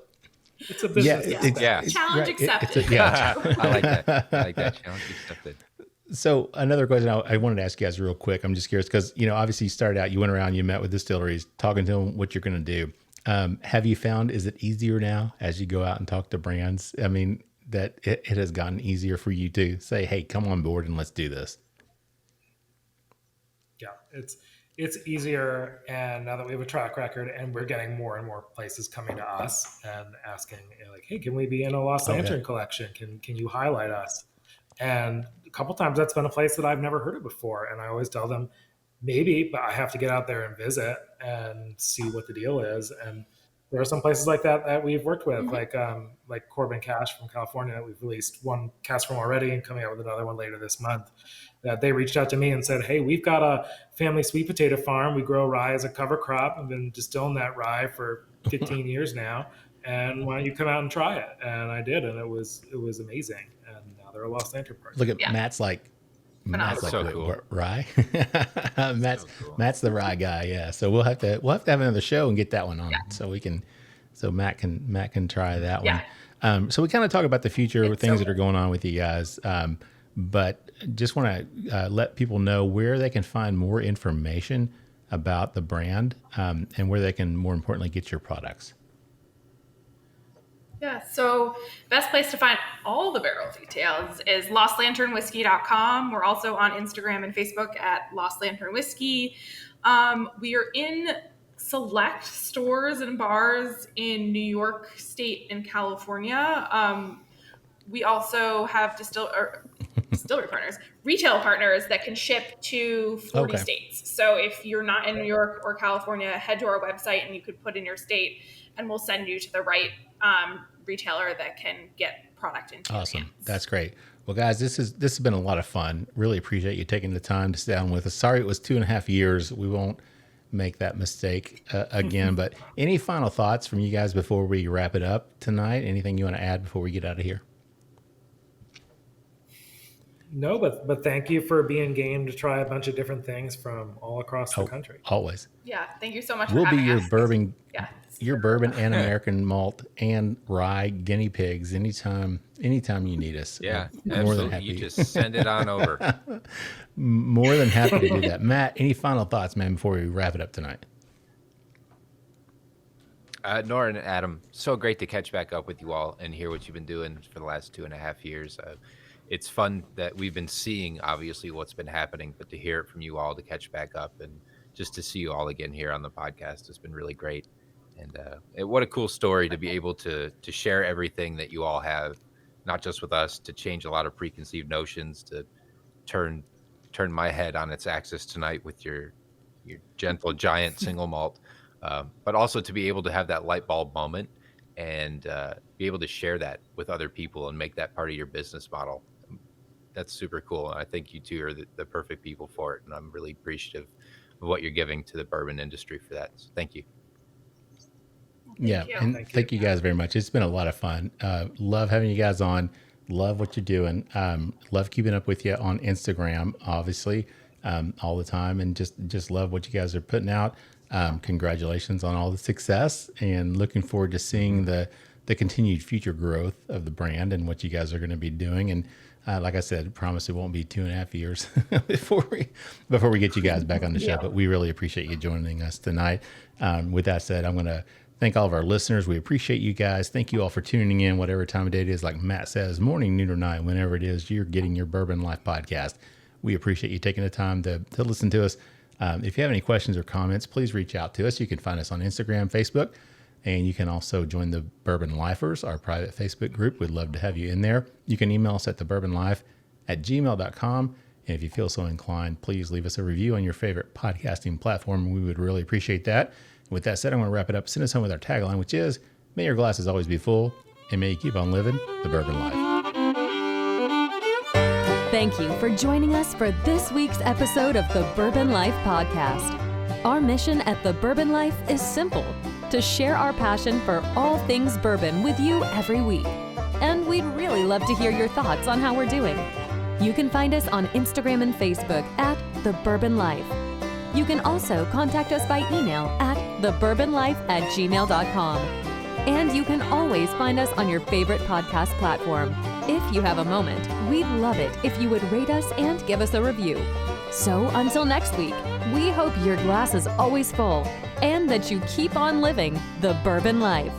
it's a business. Challenge accepted. I like that. Challenge accepted. So another question I wanted to ask you guys real quick. I'm just curious because, obviously you started out, you went around, you met with distilleries, talking to them what you're going to do. Have you found, is it easier now as you go out and talk to brands? I mean, that it has gotten easier for you to say, hey, come on board and let's do this. Yeah, it's easier. And now that we have a track record, and we're getting more and more places coming to us and asking, like, hey, can we be in a Lost Lantern collection? Can you highlight us? And a couple times that's been a place that I've never heard of before. And I always tell them, maybe, but I have to get out there and visit and see what the deal is. And there are some places like that we've worked with, like Corbin Cash from California. We've released one cask from already and coming out with another one later this month. That they reached out to me and said, hey, we've got a family sweet potato farm. We grow rye as a cover crop. I've been distilling that rye for 15 years now. And why don't you come out and try it? And I did, and it was amazing. And now they're a Lost Lantern partner. Look at Matt's like, so cool. Rye. Matt's the rye guy. Yeah. So we'll have to have another show and get that one on so Matt can try that one. So we kind of talk about the future things that are going on with you guys. But just want to let people know where they can find more information about the brand, and where they can, more importantly, get your products. Yeah, so best place to find all the barrel details is lostlanternwhiskey.com. We're also on Instagram and Facebook at Lost Lantern Whiskey. We are in select stores and bars in New York State and California. We also have distillery partners, retail partners that can ship to 40 states. So if you're not in New York or California, head to our website and you could put in your state, and we'll send you to the right retailer that can get product into your hands. That's great. Well, guys, this has been a lot of fun. Really appreciate you taking the time to sit down with us. Sorry it was 2.5 years. We won't make that mistake again. But any final thoughts from you guys before we wrap it up tonight? Anything you want to add before we get out of here? No, but thank you for being game to try a bunch of different things from all across the country. Always. Yeah, thank you so much. We'll for be having your us. bourbon, Yeah, bourbon and American malt and rye guinea pigs anytime you need us. Yeah, More absolutely. than happy. You just send it on over. More than happy to do that. Matt, any final thoughts, man, before we wrap it up tonight? Nora and Adam, so great to catch back up with you all and hear what you've been doing for the last 2.5 years. It's fun that we've been seeing, obviously, what's been happening, but to hear it from you all, to catch back up, and just to see you all again here on the podcast has been really great. And what a cool story to be able to share everything that you all have, not just with us, to change a lot of preconceived notions, to turn my head on its axis tonight with your gentle giant single malt, but also to be able to have that light bulb moment and be able to share that with other people and make that part of your business model. That's super cool. And I think you two are the perfect people for it. And I'm really appreciative of what you're giving to the bourbon industry for that. So thank you. Thank you guys very much. It's been a lot of fun. Love having you guys on. Love what you're doing. Love keeping up with you on Instagram, obviously, all the time, and just love what you guys are putting out. Congratulations on all the success, and looking forward to seeing the continued future growth of the brand and what you guys are going to be doing. And like I said, I promise it won't be 2.5 years before we get you guys back on the show. But we really appreciate you joining us tonight. With that said, I'm going to thank all of our listeners. We appreciate you guys. Thank you all for tuning in, whatever time of day it is. Like Matt says, morning, noon, or night, whenever it is, you're getting your Bourbon Life podcast. We appreciate you taking the time to listen to us. If you have any questions or comments, please reach out to us. You can find us on Instagram, Facebook, and you can also join the Bourbon Lifers, our private Facebook group. We'd love to have you in there. You can email us at thebourbonlife@gmail.com. And if you feel so inclined, please leave us a review on your favorite podcasting platform. We would really appreciate that. With that said, I'm going to wrap it up. Send us home with our tagline, which is, may your glasses always be full, and may you keep on living the bourbon life. Thank you for joining us for this week's episode of the Bourbon Life Podcast. Our mission at the Bourbon Life is simple: to share our passion for all things bourbon with you every week. And we'd really love to hear your thoughts on how we're doing. You can find us on Instagram and Facebook at The Bourbon Life. You can also contact us by email at thebourbonlife@gmail.com. And you can always find us on your favorite podcast platform. If you have a moment, we'd love it if you would rate us and give us a review. So until next week, we hope your glass is always full and that you keep on living the bourbon life.